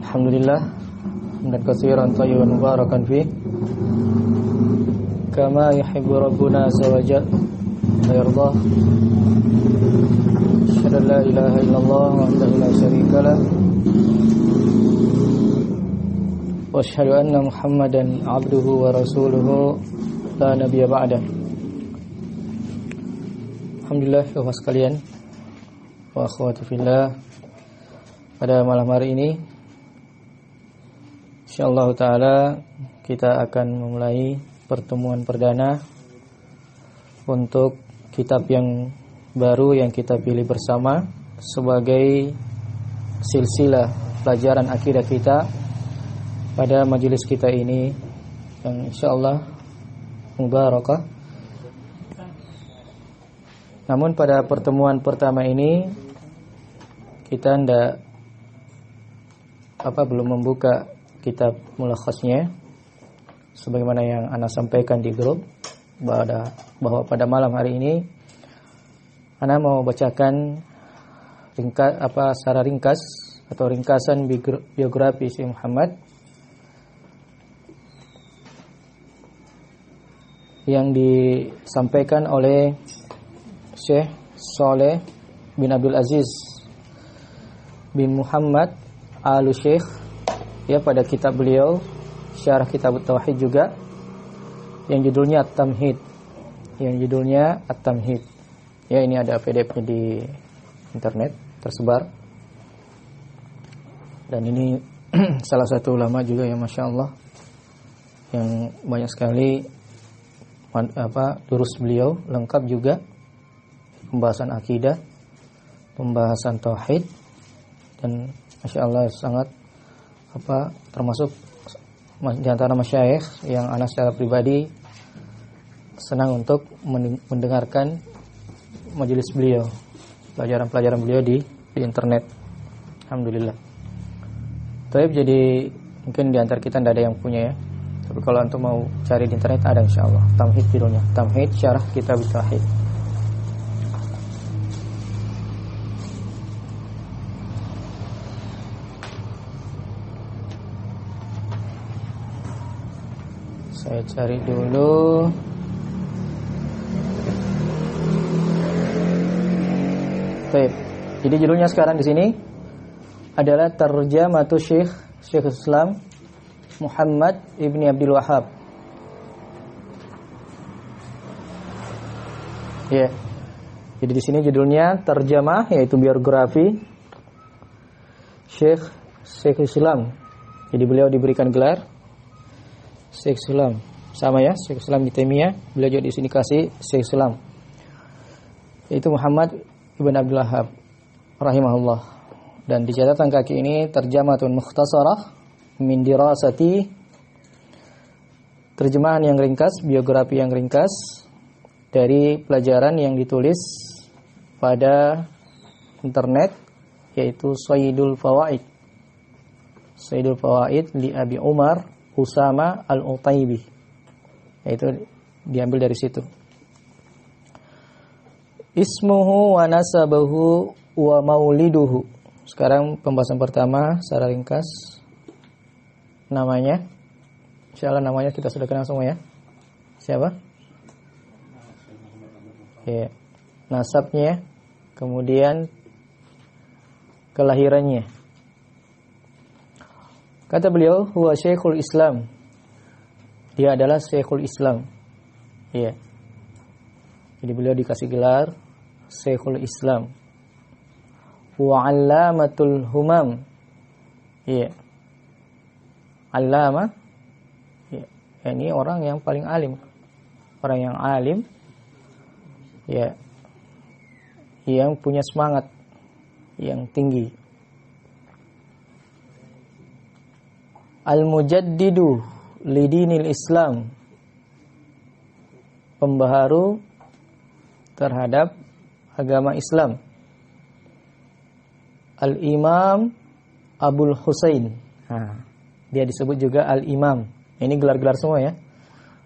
Alhamdulillah dan katsiran thayyiban mubarakan fi kama yuhibbu rabbuna azza wa jalla wa yarda. Asyhadu an la ilaha illallah wahdahu la syarika lah wa asyhadu anna Muhammadan abduhu wa rasuluhu la nabiyya ba'dah. Alhamdulillah ikhwah sekalian wa akhwati fillah, pada malam hari ini insyaallah taala kita akan memulai pertemuan perdana untuk kitab yang baru yang kita pilih bersama sebagai silsilah pelajaran akidah kita pada majelis kita ini yang insyaallah mubarakah. Namun pada pertemuan pertama ini kita belum membuka kitab mulakhasnya sebagaimana yang Ana sampaikan di grup bahwa pada malam hari ini Ana mau bacakan secara ringkas atau ringkasan biografi Syekh Muhammad yang disampaikan oleh Syekh Saleh bin Abdul Aziz bin Muhammad Al-Syekh ya pada kitab beliau Syarah Kitab Tauhid juga yang judulnya At-Tamhid. Ya, ini ada PDF-nya di internet tersebar. Dan ini salah satu ulama juga ya Masya Allah yang banyak sekali durus beliau lengkap juga, pembahasan akidah, pembahasan tauhid, dan Masya Allah sangat termasuk di antara masyayikh yang Ana secara pribadi senang untuk mendengarkan majelis beliau, pelajaran-pelajaran beliau di internet. Alhamdulillah. Jadi mungkin di antara kita tidak ada yang punya ya. Tapi kalau antum mau cari di internet ada insyaallah. Tamhid judulnya. Tamhid Syarah Kitab Tauhid. Saya cari dulu. Baik. Jadi judulnya sekarang di sini adalah Tarjamatu Syekh Islam Muhammad ibni Abdul Wahhab. Ya. Jadi di sini judulnya terjemah, yaitu biografi Syekh Islam. Jadi beliau diberikan gelar Syekh Islam. Sama ya, Syekh Islam Ibnu Taimiyah, beliau juga di sini kasih Syekh Islam. Yaitu Muhammad ibn Abdul Wahhab rahimahullah. Dan di catatan kaki ini terjemahatun mukhtasarah min dirasati, terjemahan yang ringkas, biografi yang ringkas dari pelajaran yang ditulis pada internet, yaitu Sayyidul Fawaid li Abi Umar Usama Al-Utaibi, yaitu diambil dari situ. Ismuhu wa nasabahu wa mauliduhu. Sekarang pembahasan pertama secara ringkas. Namanya, insyaallah namanya kita sudah kenal semua ya. Siapa? Ya. Nasabnya, kemudian kelahirannya. Kata beliau, huwa Syekhul Islam. Dia adalah Syekhul Islam. Iya. Jadi beliau dikasih gelar Syekhul Islam. Wa 'allamatul humam. Iya. Allama, ya, ini orang yang paling alim, orang yang alim, ya, yang punya semangat yang tinggi. Al-mujaddidu lidinil Islam, pembaharu terhadap agama Islam. Al-Imam Abul Husain. Dia disebut juga Al-Imam. Ini gelar-gelar semua ya.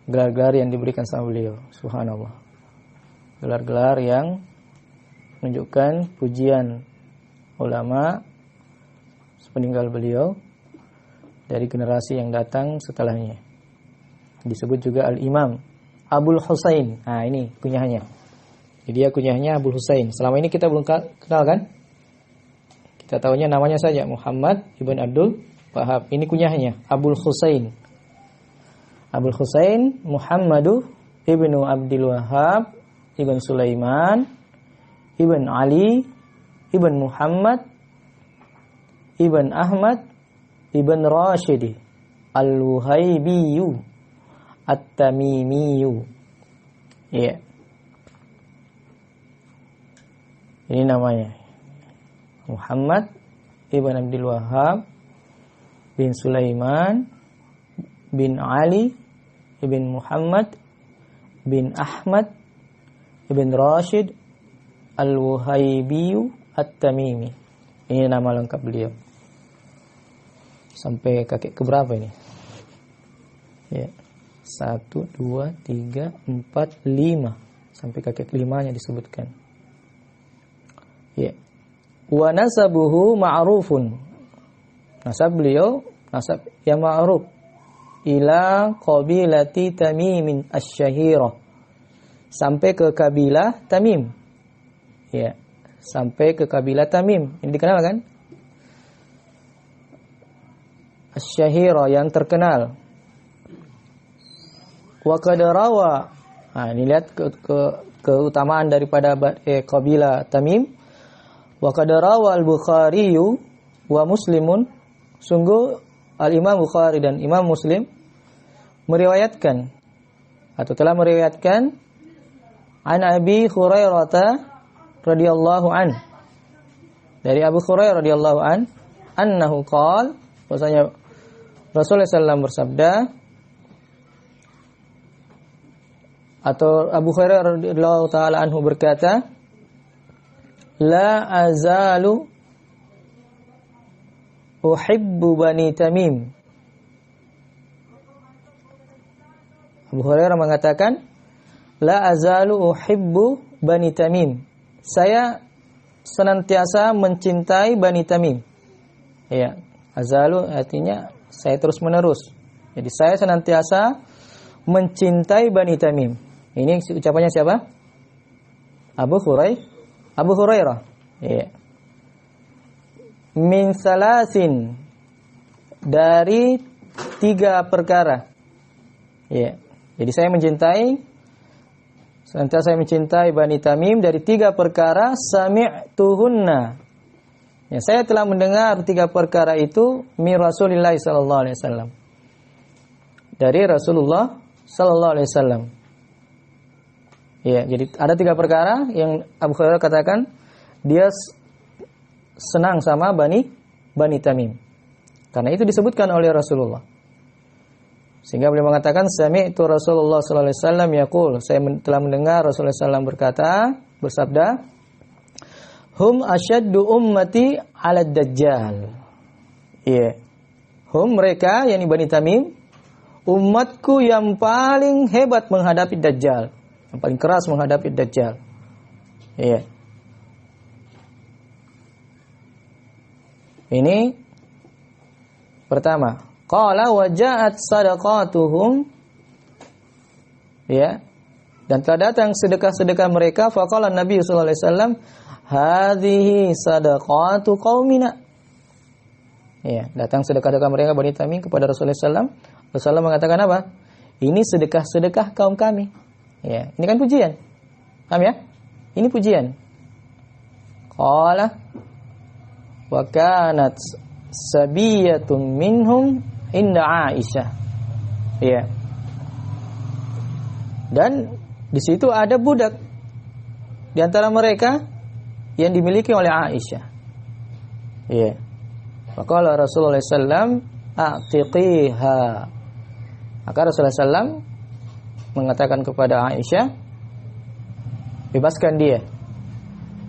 Gelar-gelar yang diberikan sama beliau. Subhanallah. Gelar-gelar yang menunjukkan pujian ulama sepeninggal beliau dari generasi yang datang setelahnya. Disebut juga Al-Imam Abul Husain. Nah, ini kunyahnya. Jadi dia kunyahnya Abul Husain. Selama ini kita belum kenal kan? Kita tahunya namanya saja Muhammad ibn Abdul Wahhab. Ini kunyahnya Abul Husain. Abul Husain Muhammadu ibnu Abdul Wahhab ibn Sulaiman ibn Ali ibn Muhammad ibn Ahmad ibn Rashid Al-Wuhaibiyu At-Tamimiyu. Ya. Ini namanya Muhammad ibn Abdul Wahhab bin Sulaiman bin Ali ibn Muhammad bin Ahmad ibn Rashid Al-Wuhaibiyu At-Tamimi. Ini nama lengkap beliau. Sampai kakek keberapa ini? Ya. 1, 2, 3, 4, 5. Sampai kakek kelimanya disebutkan. Ya. Wa nasabuhu ma'rufun. Nasab beliau nasab yang ma'ruf. Ila qabilati Tamimin asy-syahirah. Sampai ke kabilah Tamim. Ya. Sampai ke kabilah Tamim. Ini dikenal kan? Asy-syahirah yang terkenal. Wa qad rawa. Nah, ini lihat keutamaan daripada kabilah Tamim. Wa qad rawa al-Bukhari wa Muslimun. Sungguh Al-Imam Bukhari dan Imam Muslim meriwayatkan atau telah meriwayatkan an Abi Hurairah radhiyallahu an. Dari Abu Hurairah radhiyallahu an, annahu qala, bahwasanya Rasulullah SAW bersabda, atau Abu Hurairah radhiyallahu taala anhu berkata, la azalu uhibbu bani Tamim. Abu Hurairah mengatakan, la azalu uhibbu bani Tamim. Saya senantiasa mencintai bani Tamim. Ya, azalu artinya saya terus menerus. Jadi saya senantiasa mencintai bani Tamim. Ini ucapannya siapa? Abu Hurairah. Ya. Min salasin, dari 3 perkara. Ya. Jadi saya senantiasa mencintai Bani Tamim dari 3 perkara. Sami'tuhunna. Ya, saya telah mendengar 3 perkara itu min Rasulillah sallallahu alaihi wasallam. Dari Rasulullah sallallahu alaihi wasallam. Ya, jadi ada 3 perkara yang Abu Hurairah katakan dia senang sama Bani Tamim. Karena itu disebutkan oleh Rasulullah. Sehingga beliau mengatakan, sami'tu Rasulullah sallallahu alaihi wasallam yaqul, saya telah mendengar Rasulullah sallallahu bersabda, hum asyaddu ummati 'ala dajjal. Iya. Hum, mereka yakni Bani Tamim, umatku yang paling hebat menghadapi Dajjal, yang paling keras menghadapi Dajjal. Iya. Ini pertama. Qala wa ja'at sadaqatuhum. Ya. Dan telah datang sedekah-sedekah mereka. Faqala Nabi sallallahu alaihi wasallam, hadhihi sadaqatu qaumina. Ya, datang sedekah-sedekah mereka Bani Tamim kepada Rasulullah sallallahu alaihi wasallam. Rasulullah mengatakan apa? Ini sedekah-sedekah kaum kami. Ya, ini kan pujian. Paham ya? Ini pujian. Qala wa kanat sabiyatun minhum inda Aisyah. Ya. Dan di situ ada budak di antara mereka yang dimiliki oleh Aisyah. Ya. Maka Rasulullah sallam a'tiqiha. Maka Rasulullah sallam mengatakan kepada Aisyah, bebaskan dia.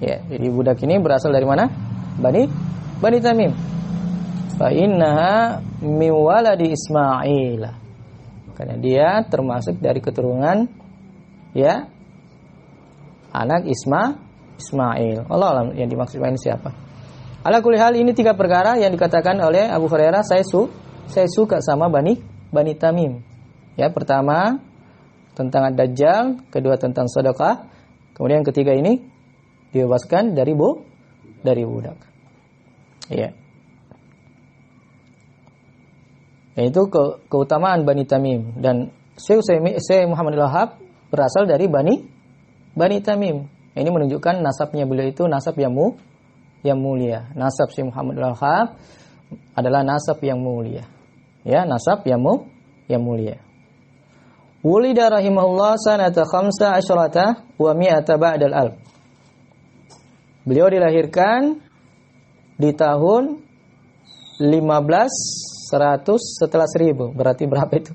Ya, jadi budak ini berasal dari mana? Bani Tamim. Fa innaha min waladi Ismail. Karena dia termasuk dari keturunan ya anak Ismail. Allah alam yang dimaksud ini siapa? Ala kulli hal, ini 3 perkara yang dikatakan oleh Abu Hurairah, saya saya suka sama Bani Tamim. Ya, pertama tentang Ad-Dajjal, kedua tentang sedekah, kemudian ketiga ini dibebaskan dari budak. Ya. Yaitu keutamaan Bani Tamim, dan Syekh Muhammad Al-Wahhab berasal dari Bani Tamim. Ini menunjukkan nasabnya beliau itu nasab yang mulia. Nasab Syekh Muhammad Al-Wahhab adalah nasab yang mulia. Ya, nasab yang mulia. Wulida rahimahullah sanata 15 wa mi'ata ba'dal alf. Beliau dilahirkan di tahun 100 setelah 1000. Berarti berapa itu?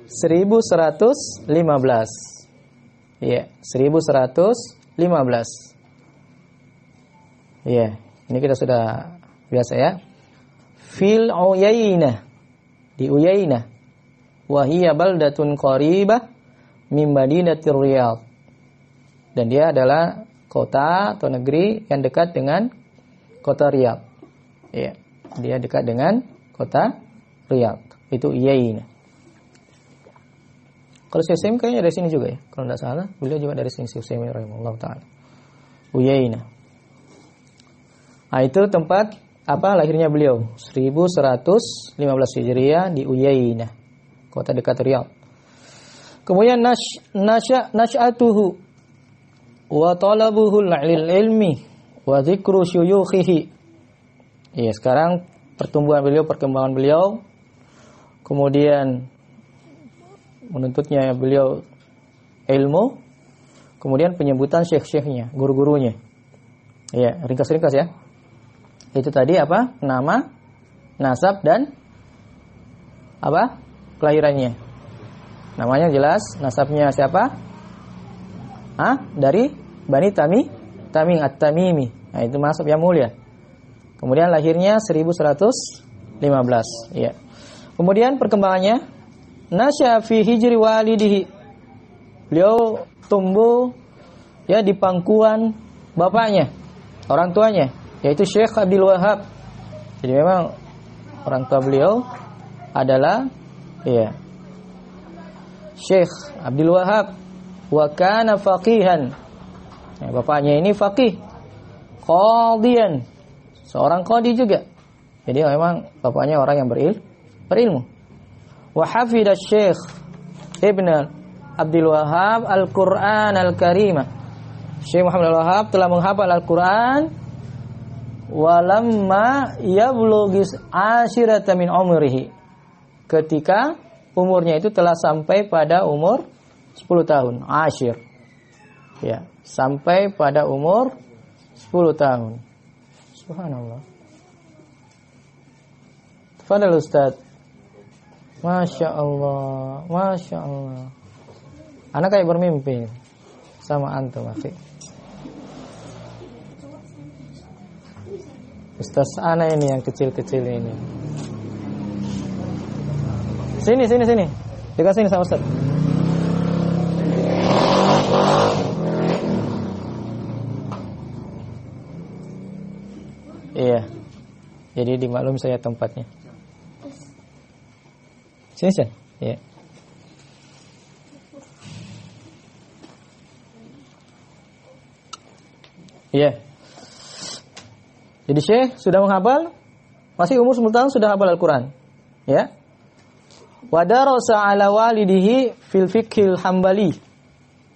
1115. Iya, 1115. Iya, ini kita sudah biasa ya. Fil Uyainah, di Uyainah. Wa hiya baldatun qaribah min Madinatir Riyadh. Dan dia adalah kota atau negeri yang dekat dengan kota Riyadh. Iya, dia dekat dengan kota Riyadh. Itu Uyainah. Kalau Syekh kayaknya dari sini juga ya. Kalau tidak salah, beliau juga dari sini Syekh rahimahullah taala. Uyainah. Nah, itu tempat lahirnya beliau. 1115 Hijriah di Uyainah, kota dekat Riyadh. Kemudian nash'atuhu wa talabuhu lil ilmi wa dzikru syuyukhihi. Iya, sekarang perkembangan beliau, kemudian menuntutnya beliau ilmu, kemudian penyebutan syekh-syekhnya, guru-gurunya. Iya, ringkas-ringkas ya. Itu tadi nama, nasab, dan kelahirannya. Namanya jelas, nasabnya siapa? Dari Bani Tamim At-Tamimi. Nah, itu nasab yang mulia. Kemudian lahirnya 1115. Ya. Kemudian perkembangannya, nasya fi hijri walidihi. Beliau tumbuh ya di pangkuan bapaknya, orang tuanya, yaitu Syekh Abdul Wahhab. Jadi memang orang tua beliau adalah Syekh Abdul Wahhab, wa kana faqihan. Ya, bapaknya ini faqih, qadiyan, seorang qadi juga. Jadi memang bapaknya orang yang berilmu. Wa hafidha Syekh Ibn Abdul Wahhab Al-Qur'an Al-Karimah. Syekh Muhammad Al-Wahhab telah menghafal Al-Qur'an walamma yablughis ashirata min umrihi. Ketika umurnya itu telah sampai pada umur 10 tahun. Ashir. Ya, sampai pada umur 10 tahun. Subhanallah. Fadal Ustaz. Masya Allah, Masya Allah. Anak kayak bermimpi sama antum, akhi. Ustaz Ana ini yang kecil-kecil ini. Sini. Dekat sini sama Ustaz. Iya. Jadi dimaklum saya tempatnya. Sini. Ya. Iya. Jadi Syekh sudah menghafal, masih umur 10 tahun sudah hafal Al-Quran. Ya. Wa darasa ala walidihi fil fiqhil hambali.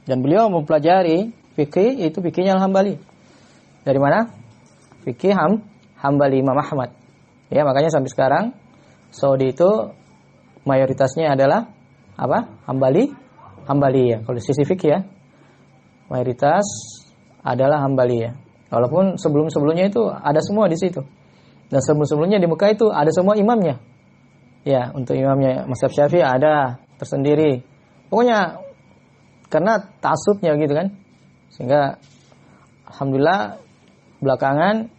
Dan beliau mempelajari fikih, itu fikihnya Al-Hambali. Dari mana? Fikih Hambali Imam Ahmad. Ya, makanya sampai sekarang Saudi itu mayoritasnya adalah Hambali ya. Kalau sisi fikih ya, mayoritas adalah Hambali ya. Walaupun sebelum-sebelumnya itu ada semua di situ. Dan sebelum-sebelumnya di Mekah itu ada semua imamnya. Ya, untuk imamnya mazhab Syafi'i ada tersendiri. Pokoknya karena ta'assubnya gitu kan. Sehingga alhamdulillah belakangan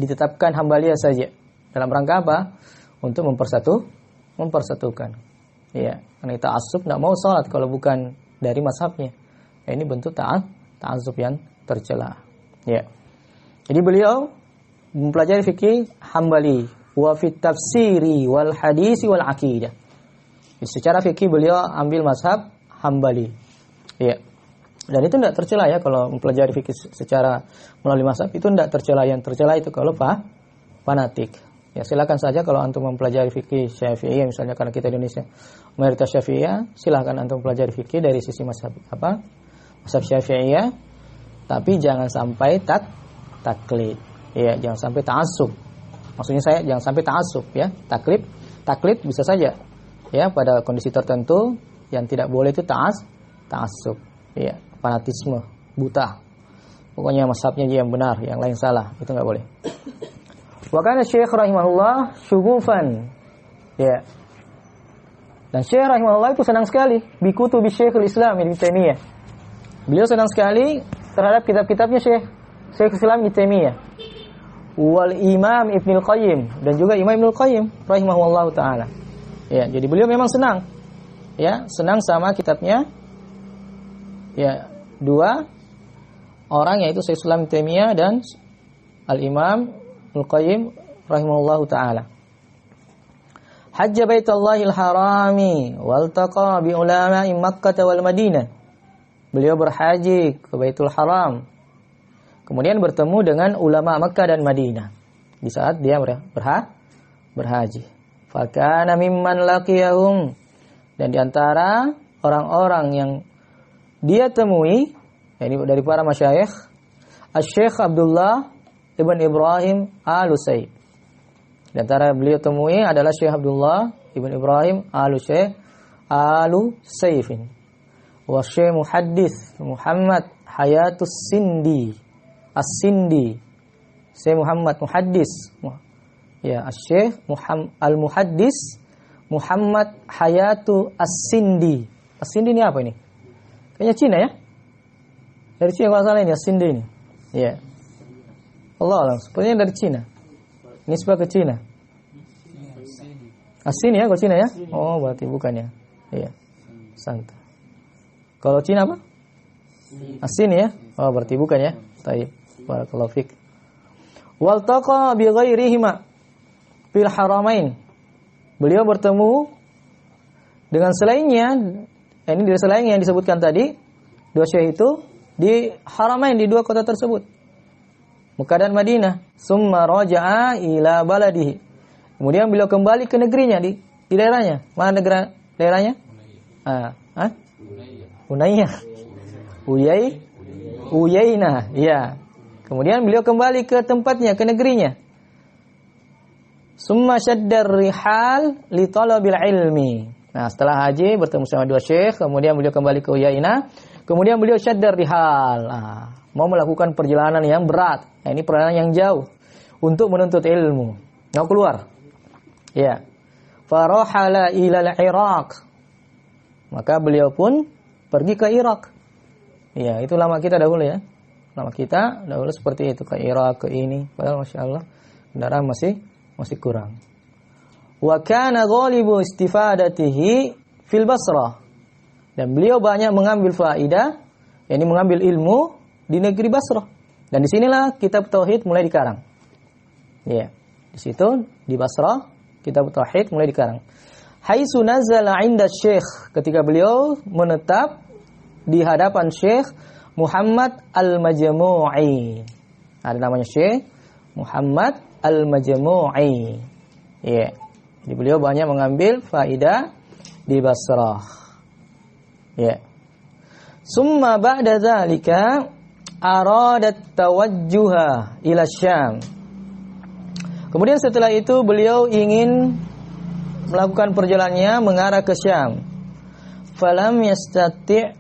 ditetapkan Hambaliyah saja. Dalam rangka apa? Untuk mempersatukan. Ya, karena ta'assub enggak mau salat kalau bukan dari mazhabnya. Ya, ini bentuk ta'assub yang tercela. Ya. Jadi beliau mempelajari fikih Hambali wa fit tafsiri wal hadisi wal aqidah. Secara fikih beliau ambil mazhab Hambali. Ya. Dan itu tidak tercela ya kalau mempelajari fikih secara melalui mazhab, itu tidak tercela. Yang tercela itu kalau fanatik. Ya silakan saja kalau antum mempelajari fikih Syafi'iyah misalnya, karena kita di Indonesia mayoritas Syafi'iyah, silakan antum mempelajari fikih dari sisi mazhab mazhab Syafi'iyah, tapi jangan sampai taklid. Ya, jangan sampai ta'assub. Maksudnya saya jangan sampai ta'assub ya. Taklid bisa saja. Ya, pada kondisi tertentu. Yang tidak boleh itu ta'assub. Ya, fanatisme, buta. Pokoknya mazhabnya yang benar, yang lain salah, itu enggak boleh. Wa kana Syekh rahimahullah syughufan. Ya. Dan Syekh rahimahullah itu senang sekali bi kutubi Syekhul Islam Ibnu Taimiyah. Beliau senang sekali terhadap kitab-kitabnya Syekh Islam Ibnu Taimiyah. Wal Imam Ibnu Qayyim, dan juga Imam Ibnu Qayyim rahimahullah taala. Ya, jadi beliau memang senang. Ya, senang sama kitabnya. Ya, dua orang yaitu Syekh Islam Taimiyah dan Al-Imam Al-Qayyim rahimahullahu taala. Hajja Baitullahil Harami wal taqa bi ulama'i Makkah wal Madinah. Beliau berhaji ke Baitul Haram. Kemudian bertemu dengan ulama Makkah dan Madinah di saat dia berhaji. Fakana mimman laqiyahum, dan di antara orang-orang yang dia temui, ini dari para masyayikh, Asy-Syaikh Abdullah Ibn Ibrahim Al-Utsaimin. Di antara beliau temui adalah Syekh Abdullah Ibn Ibrahim Al-Utsaimin. Wa Syekh Muhaddits Muhammad Hayatus Sindi. As-Sindi. Syekh Muhammad Muhaddits. Ya, Syekh Al-Muhaddits Muhammad Hayatu As-Sindi. As-Sindi ini apa ini? Kayaknya Cina ya? Dari Cina kalau salah ini As-Sindi ini. Ya. Allah alam, sepertinya dari Cina. Nisbah ke Cina. As-Sindi ya kalau Cina ya? Oh, berarti bukan ya. Iya. Santai. Kalau Cina apa? As-Sindi ya? Oh, berarti bukan ya. Baik. Barakallahu fik. Wal taqa bi ghairihima fil haramain. Beliau bertemu dengan selainnya, ini dari selain yang disebutkan tadi, dua syekh itu di haramain, di dua kota tersebut, Mekah dan Madinah. Summa raja'a ila baladihi. Kemudian beliau kembali ke negerinya, di daerahnya. Mana daerahnya? Uyainah. Ya. Kemudian beliau kembali ke tempatnya, ke negerinya. Summa syaddar rihal li talabil ilmi. Nah, setelah haji bertemu sama dua syekh, kemudian beliau kembali ke Uyainah, kemudian beliau syaddar rihal. Nah, mau melakukan perjalanan yang berat. Nah, ini perjalanan yang jauh untuk menuntut ilmu. Mau keluar. Ya. Farahala ila al-Iraq. Maka beliau pun pergi ke Irak. Ya, itu lama kita dahulu ya. Lama kita dahulu seperti itu, ke Irak, ke ini. Padahal Masya Allah kendaraan masih kurang. Wa kana ghalibu istifadatihi fil Basrah. Dan beliau banyak mengambil faidah, yakni mengambil ilmu di negeri Basrah. Dan disinilah kitab tauhid mulai dikarang. Ya, di situ di Basrah kitab tauhid mulai dikarang. Haitsu nazala 'inda Syekh, ketika beliau menetap di hadapan Syekh Muhammad Al-Majmu'i. Ada namanya Syekh Muhammad Al-Majmu'i. Ya. Jadi beliau banyak mengambil faidah di Basrah. Ya. Summa ba'da dzalika aradat tawajjuha ila Syam. Kemudian setelah itu beliau ingin melakukan perjalanannya mengarah ke Syam. Falam yastati'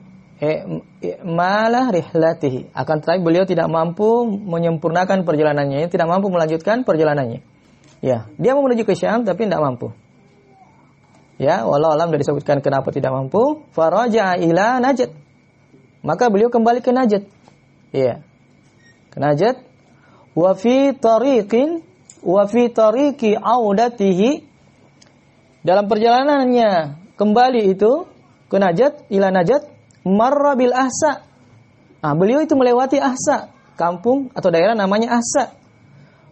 i'malah rihlatihi. Akan tetapi beliau tidak mampu menyempurnakan perjalanannya, tidak mampu melanjutkan perjalanannya. Ya, dia mau menuju ke Syam tapi tidak mampu. Ya, wallahu alam sudah disebutkan kenapa tidak mampu. Faraja'a ila Najd. Maka beliau kembali ke Najd. Ya. Ke Najd. Wa fi tariqi audatihi. Dalam perjalanannya kembali itu ke Najd, ila Najd, marra bil Ahsa. Nah, beliau itu melewati Ahsa, kampung atau daerah namanya Ahsa.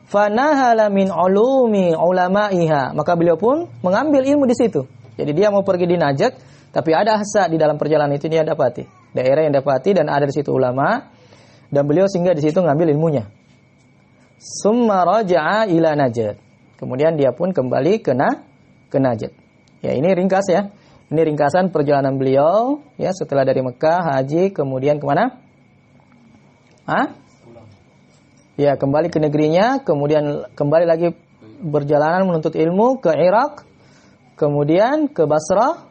Fanahala min ulumi ulama'iha. Maka beliau pun mengambil ilmu di situ. Jadi dia mau pergi di Najd, tapi ada hasa di dalam perjalanan itu dia dapati. Daerah yang dapati dan ada di situ ulama, dan beliau singgah di situ ngambil ilmunya. Summa raja'a ila Najd. Kemudian dia pun kembali ke Najd. Ya, ini ringkas ya. Ini ringkasan perjalanan beliau ya setelah dari Mekah haji kemudian kemana? Ya, kembali ke negerinya, kemudian kembali lagi berjalanan menuntut ilmu ke Irak, kemudian ke Basrah,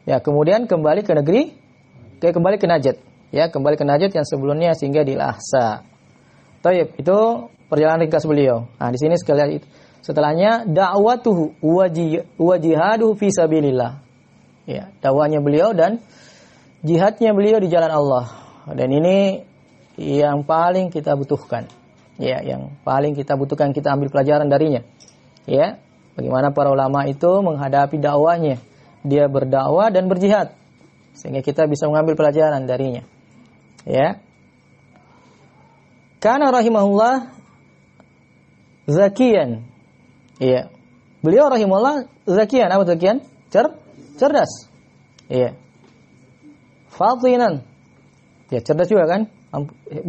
ya, kemudian kembali ke negeri, kembali ke Najd, ya, kembali ke Najd yang sebelumnya singgah di Al-Ahsa. Taib, itu perjalanan ringkas beliau. Nah, di sini sekalian setelahnya da'watuhu wa jihaduhu fi sabilillah. Ya, dakwahnya beliau dan jihadnya beliau di jalan Allah. Dan ini yang paling kita butuhkan. Ya, yang paling kita butuhkan, kita ambil pelajaran darinya. Ya, bagaimana para ulama itu menghadapi dakwahnya. Dia berdakwah dan berjihad. Sehingga kita bisa mengambil pelajaran darinya. Ya. Kana rahimahullah zakiyan. Ya. Beliau rahimahullah zakiyan, apa zakiyan? Cerdas. Iya. Fatinan. Ya, cerdas juga kan?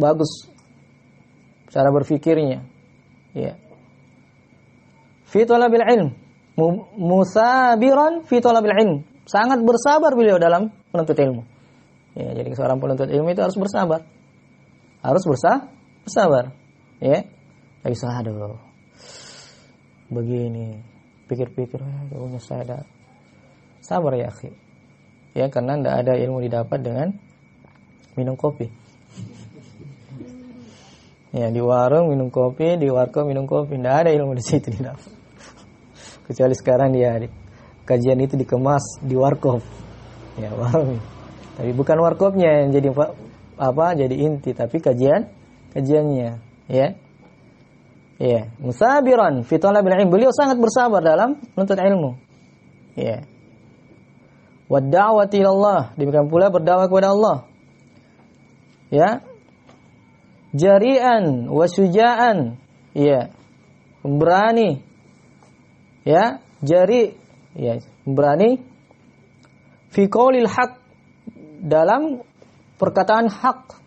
Bagus cara berfikirnya. Ya. Fi talabil ilm. Musabiran fi talabil ilm. Sangat bersabar beliau dalam menuntut ilmu. Ya, jadi seorang penuntut ilmu itu harus bersabar. Harus bersabar. Ya. Enggak bisa aduh. Begini. Pikir-pikir ilmunya saya ada. Sabar ya, akhi. Ya, karena enggak ada ilmu didapat dengan minum kopi. Ya, di warung minum kopi, di warkop minum kopi, tidak ada ilmu di situ didapat. Kecuali sekarang dia kajian itu dikemas di warkop. Ya, warung. Tapi bukan warkopnya yang jadi jadi inti, tapi kajiannya, ya. Ya, musabiran fi talabil ilm. Beliau sangat bersabar dalam menuntut ilmu. Ya. Wa da'wati ila Allah, demikian pula berdakwah kepada Allah. Ya. Jari'an wa syuja'an, ya, pemberani, ya, jari, ya, pemberani, fi qaulil haq, dalam perkataan hak,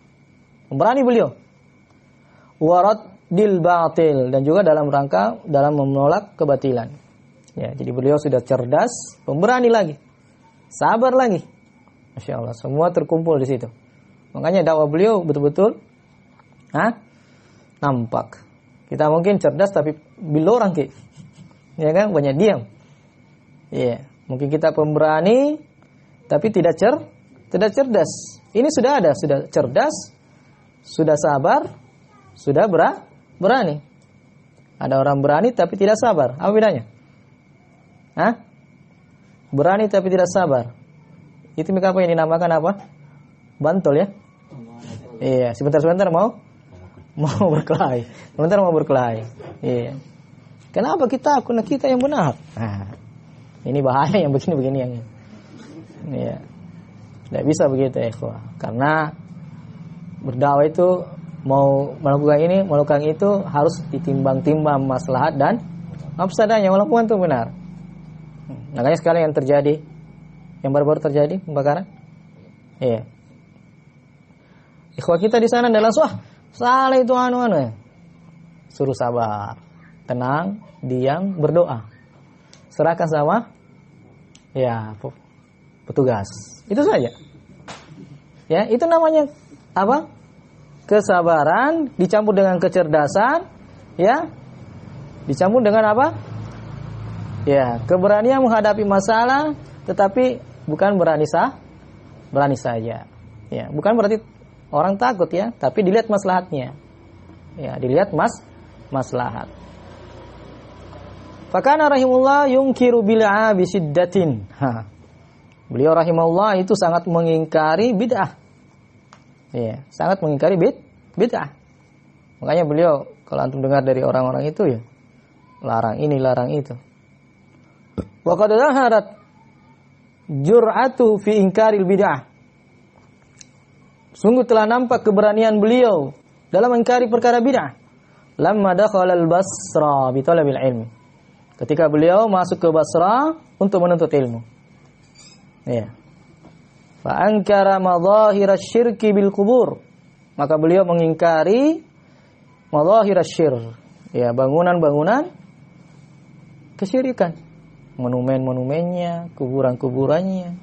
pemberani beliau, waraddil batil, dan juga dalam rangka dalam menolak kebatilan. Ya, jadi beliau sudah cerdas, pemberani lagi, sabar lagi, masya Allah, semua terkumpul di situ. Makanya dakwah beliau betul-betul nampak. Kita mungkin cerdas tapi bilorang ki. Ya kan, banyak diam. Iya, mungkin kita pemberani tapi tidak cerdas. Ini sudah ada, sudah cerdas, sudah sabar, sudah berani. Ada orang berani tapi tidak sabar. Apa bedanya? Berani tapi tidak sabar. Itu apa yang dinamakan apa? Bantol ya? Iya, sebentar mau berkelahi. Sebentar mau berkelahi. Iya. Kenapa kita yang benar? Nah, ini bahaya yang begini yang ini. Iya. Tidak bisa begitu ya, ikhwah. Karena berdakwah itu mau melakukan itu harus ditimbang-timbang maslahat dan mafsadahnya, walaupun itu benar. Makanya sekarang yang terjadi, yang baru-baru terjadi pembakaran. Iya. Ikhwah kita di sana adalah salah itu ya. Suruh sabar, tenang, diam, berdoa. Serahkan sama ya petugas. Itu saja. Ya, itu namanya apa? Kesabaran dicampur dengan kecerdasan, ya. Dicampur dengan apa? Ya, keberanian menghadapi masalah, tetapi bukan berani saja. Ya, bukan berarti orang takut ya, tapi dilihat maslahatnya. Ya, dilihat maslahat. Fakana rahimullah yungkiru bil'a bisiddatin. Beliau rahimahullah itu sangat mengingkari bid'ah. Ya, sangat mengingkari bid'ah. Makanya beliau kalau antum dengar dari orang-orang itu ya, larang ini, larang itu. Wa qad zaharat jur'atu fi inkaril bid'ah. Sungguh telah nampak keberanian beliau dalam mengingkari perkara bid'ah. lamma dakhala al-Basra bi talabil ilm. Ketika beliau masuk ke Basra untuk menuntut ilmu. Ya. Fa ankara madhahir asy-syirki bil qubur. Maka beliau mengingkari madhahir asy-syirk. Ya, bangunan-bangunan kesyirikan. Monumen-monumennya, kuburan-kuburannya.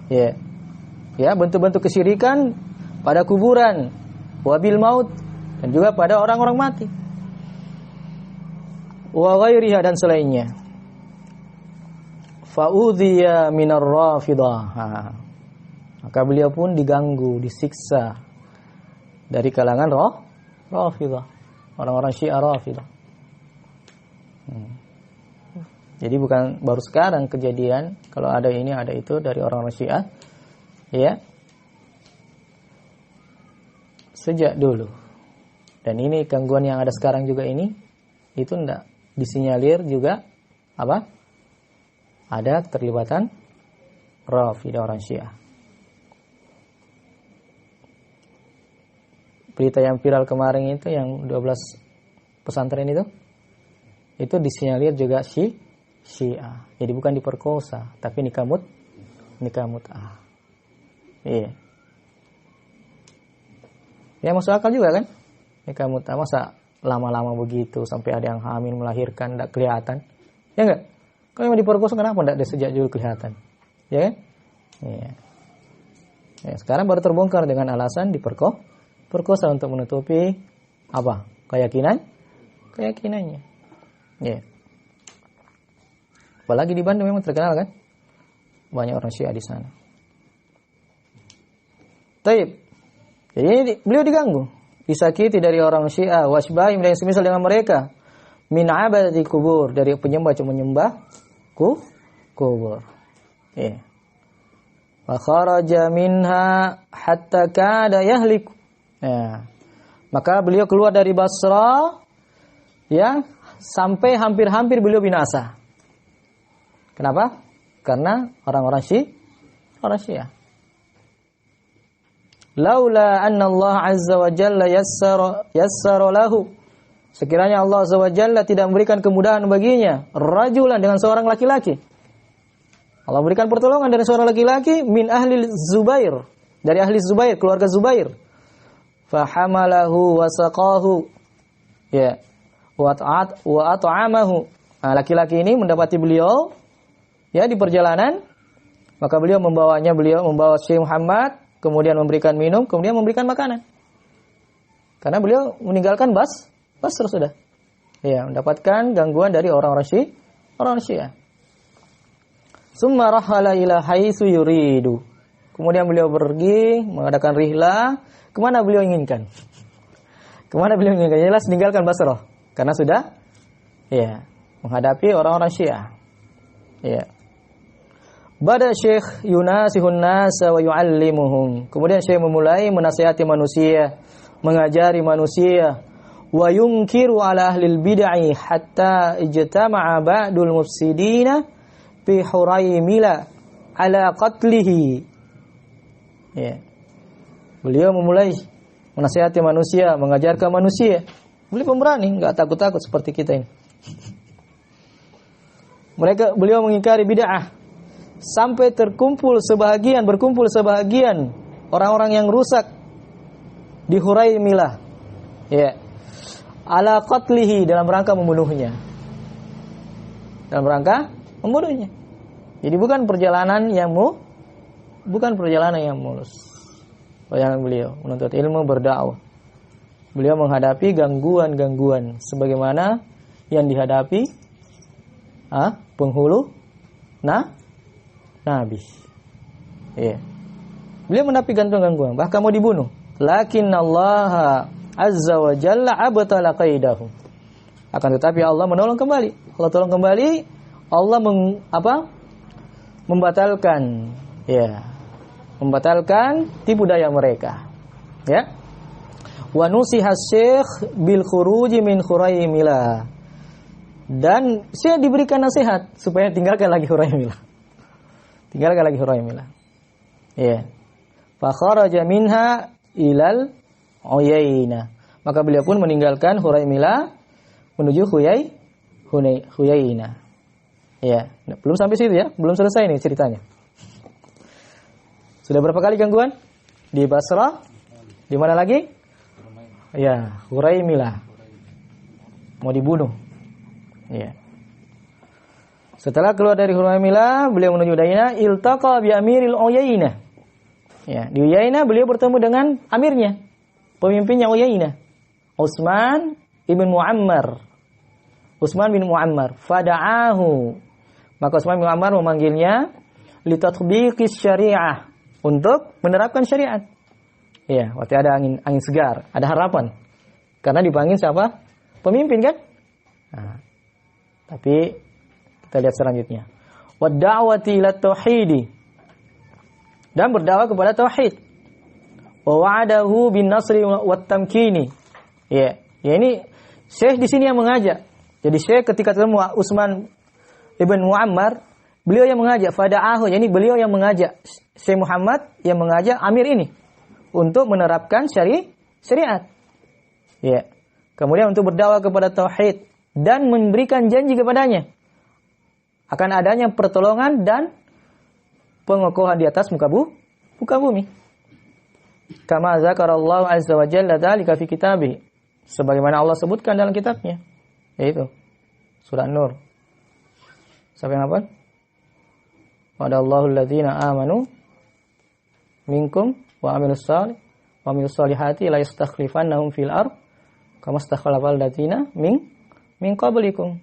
Ya. Ya, bentuk-bentuk kesyirikan pada kuburan, wabil maut, dan juga pada orang-orang mati. Wa ghairiha, dan selainnya. Fa'udhiya minar rafidah. Maka beliau pun diganggu, disiksa dari kalangan rafidah, orang-orang Syiah rafidah. Jadi bukan baru sekarang kejadian, kalau ada ini ada itu dari orang-orang Syiah, ya. Sejak dulu. Dan ini gangguan yang ada sekarang juga ini, itu enggak disinyalir juga apa? Ada keterlibatan rafidah orang Syiah. Berita yang viral kemarin itu yang 12 pesantren itu disinyalir juga Syiah. Jadi bukan diperkosa, tapi nikah mut'ah. Iya. Ya masuk akal juga kan? Nikah mut'ah, masa lama-lama begitu sampai ada yang hamil melahirkan enggak kelihatan. Ya enggak? Kalau yang diperkosa kenapa enggak dari sejak dulu kelihatan? Ya kan? Iya. Ya, sekarang baru terbongkar dengan alasan perkosa untuk menutupi apa? Keyakinannya. Ya. Apalagi di Bandung memang terkenal kan? Banyak orang Syiah di sana. Taib. Jadi beliau diganggu, disakiti dari orang Syiah, wasbahim dan semisal dengan mereka, min abadi kubur, dari penyembah kubur. Ya. Fa kharaja minha hatta kada yahlik. Ya. Maka beliau keluar dari Basra, ya, sampai hampir-hampir beliau binasa. Kenapa? Karena orang-orang Syiah. Laula anna Allah azza wa jalla yassara lahu. Sekiranya Allah azza wa jalla tidak memberikan kemudahan baginya, rajulan, dengan seorang laki-laki. Allah berikan pertolongan dari seorang laki-laki min ahli Zubair, dari ahli Zubair, keluarga Zubair. Fa hamalahu wa saqahu. Ya. Wa at'amahu. Nah, laki-laki ini mendapati beliau ya di perjalanan, maka beliau membawa Syekh Muhammad, kemudian memberikan minum, kemudian memberikan makanan. Karena beliau meninggalkan Basra sudah. Ya, mendapatkan gangguan dari orang-orang Syiah. Summa rahala ila haitsu yuridu. Kemudian beliau pergi mengadakan rihlah kemana beliau inginkan. Jelas meninggalkan Basra karena sudah ya menghadapi orang-orang Syiah. Ya. Bada Syekh yunasihun nasa wa yu'allimuhum. Kemudian Syekh memulai menasihati manusia, mengajari manusia, wa yunkiru ala ahlil bid'ah hatta ijtama'a ba'dul mufsidina fi Huraymila ala qatlihi. Ya. Beliau memulai menasihati manusia, mengajarkan manusia. Beliau pemberani, enggak takut-takut seperti kita ini. Beliau mengingkari bid'ah sampai berkumpul sebahagian orang-orang yang rusak di Huraimilah, ya, ala qatlihi, dalam rangka membunuhnya. Jadi bukan perjalanan yang mulus. Perjalanan beliau menuntut ilmu, berdakwah. Beliau menghadapi gangguan-gangguan sebagaimana yang dihadapi penghulu Nabi. Ya. Beliau menghadapi gangguan, bahkan mau dibunuh. Lakin Allah azza wa jalla abtala qaidahum. Akan tetapi Allah menolong kembali. Allah membatalkan tipu daya mereka. Ya. Wa nusiha syekh bil khuruji min Huraimilah. Dan saya diberikan nasihat supaya tinggalkan lagi Huraimilah. Ya. Fa kharaja minha ilal Uyainah. Maka beliau pun meninggalkan Huraimilah menuju Huyainah. Ya, belum sampai situ ya, belum selesai nih ceritanya. Sudah berapa kali gangguan? Di Basrah, di mana lagi? Ya, Huraimilah. Mau dibunuh. Ya. Setelah keluar dari Huraimilah, beliau menuju Uyainah, iltaqa bi amiril Uyainah. Ya, di Uyainah beliau bertemu dengan amirnya, pemimpinnya Uyainah, Utsman ibn Muammar. Utsman bin Muammar, fada'ahu. Maka Utsman bin Muammar memanggilnya li tatbiqis syariah, untuk menerapkan syariat. Ya, waktu ada angin segar, ada harapan. Karena dipanggil siapa? Pemimpin kan? Nah, tapi kita lihat selanjutnya. Wa da'wati ila tauhid. Dan berdakwah kepada tauhid. Wa wa'adahu bin nasri wat tamkini. Ya, ini Syekh di sini yang mengajak. Jadi Syekh ketika ketemu Utsman ibn Muammar, beliau yang mengajak, fada'ahu, jadi beliau yang mengajak Syekh Muhammad yang mengajak amir ini untuk menerapkan syariat. Ya. Kemudian untuk berdakwah kepada tauhid dan memberikan janji kepadanya akan adanya pertolongan dan pengokohan di atas muka bumi. Kama zakarallahu azza wa jalla dzalika fi kitabih. Sebagaimana Allah sebutkan dalam kitabnya, yaitu surah Nur. Siapa yang hafal? Wadallahu alladzina amanu minkum wa amilus salihati la yastakhlifannahum fil ardh kama istakhlafal ladzina min qablikum.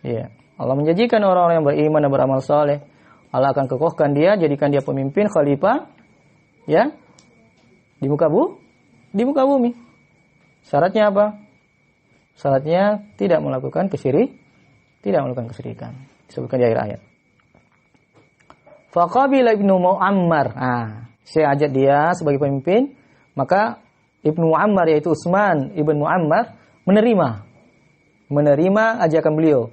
Ya, Allah menjanjikan orang-orang yang beriman dan beramal saleh, Allah akan kokohkan dia, jadikan dia pemimpin khalifah ya di muka bumi. Syaratnya apa? Syaratnya tidak melakukan kesyirikan. Disebutkan di akhir ayat. Faqabila ibnu Muammar. Saya ajak dia sebagai pemimpin, maka Ibnu Muammar yaitu Utsman ibn Muammar menerima ajakan beliau.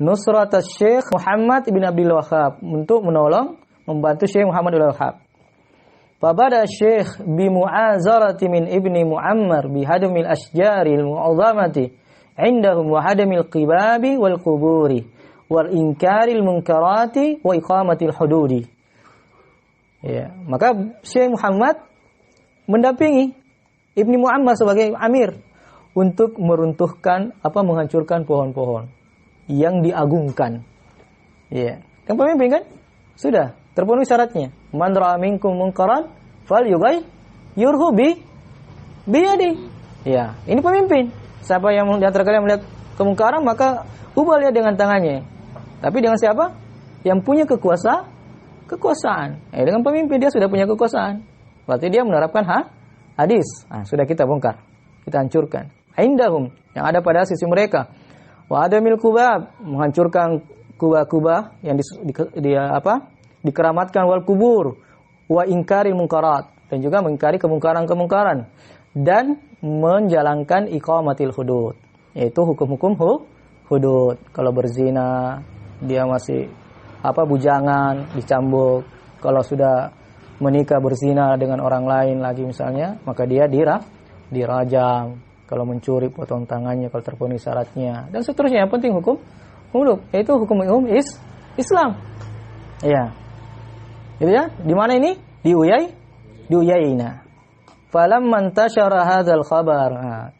Nusrat Syekh Muhammad ibn Abdul Wahhab, untuk membantu Syekh Muhammad ibn Wahhab. Fabada Syekh bi mu'azarati min ibni Muammar bi hadmil asjaril mu'azzamati indahum wa hadmil qibabi wal quburi wal inkaril munkarati wa iqamatil hududi. Ya, maka Syekh Muhammad mendampingi Ibni Muammar sebagai amir untuk menghancurkan pohon-pohon yang diagungkan. Ya, kan pemimpin kan? Sudah terpenuhi syaratnya. Man ra'a minkum munkaran falyughayyirhu biyadi. Ya, ini pemimpin. Siapa yang di antara kalian melihat kemungkaran, maka ubah dia dengan tangannya. Tapi dengan siapa? Yang punya kekuasaan. Dengan pemimpin dia sudah punya kekuasaan. Berarti dia menerapkan hadis. Sudah kita bongkar, kita hancurkan. Indahum, yang ada pada sisi mereka. Wa adamil kubab, menghancurkan kubah-kubah yang dikeramatkan, wal kubur, wa ingkaril munkarat, dan juga mengingkari kemungkaran-kemungkaran, dan menjalankan iqamatil hudud, yaitu hukum-hukum hudud. Kalau berzina, dia masih bujangan, dicambuk. Kalau sudah menikah berzina dengan orang lain lagi misalnya, maka dia dirajam. Kalau mencuri, potong tangannya kalau terpenuhi syaratnya, dan seterusnya. Yang penting hukum, yaitu hukum Islam. Ya. Gitu ya. Di mana ini? Di Uyainah. Falamma intashara hadzal khabar.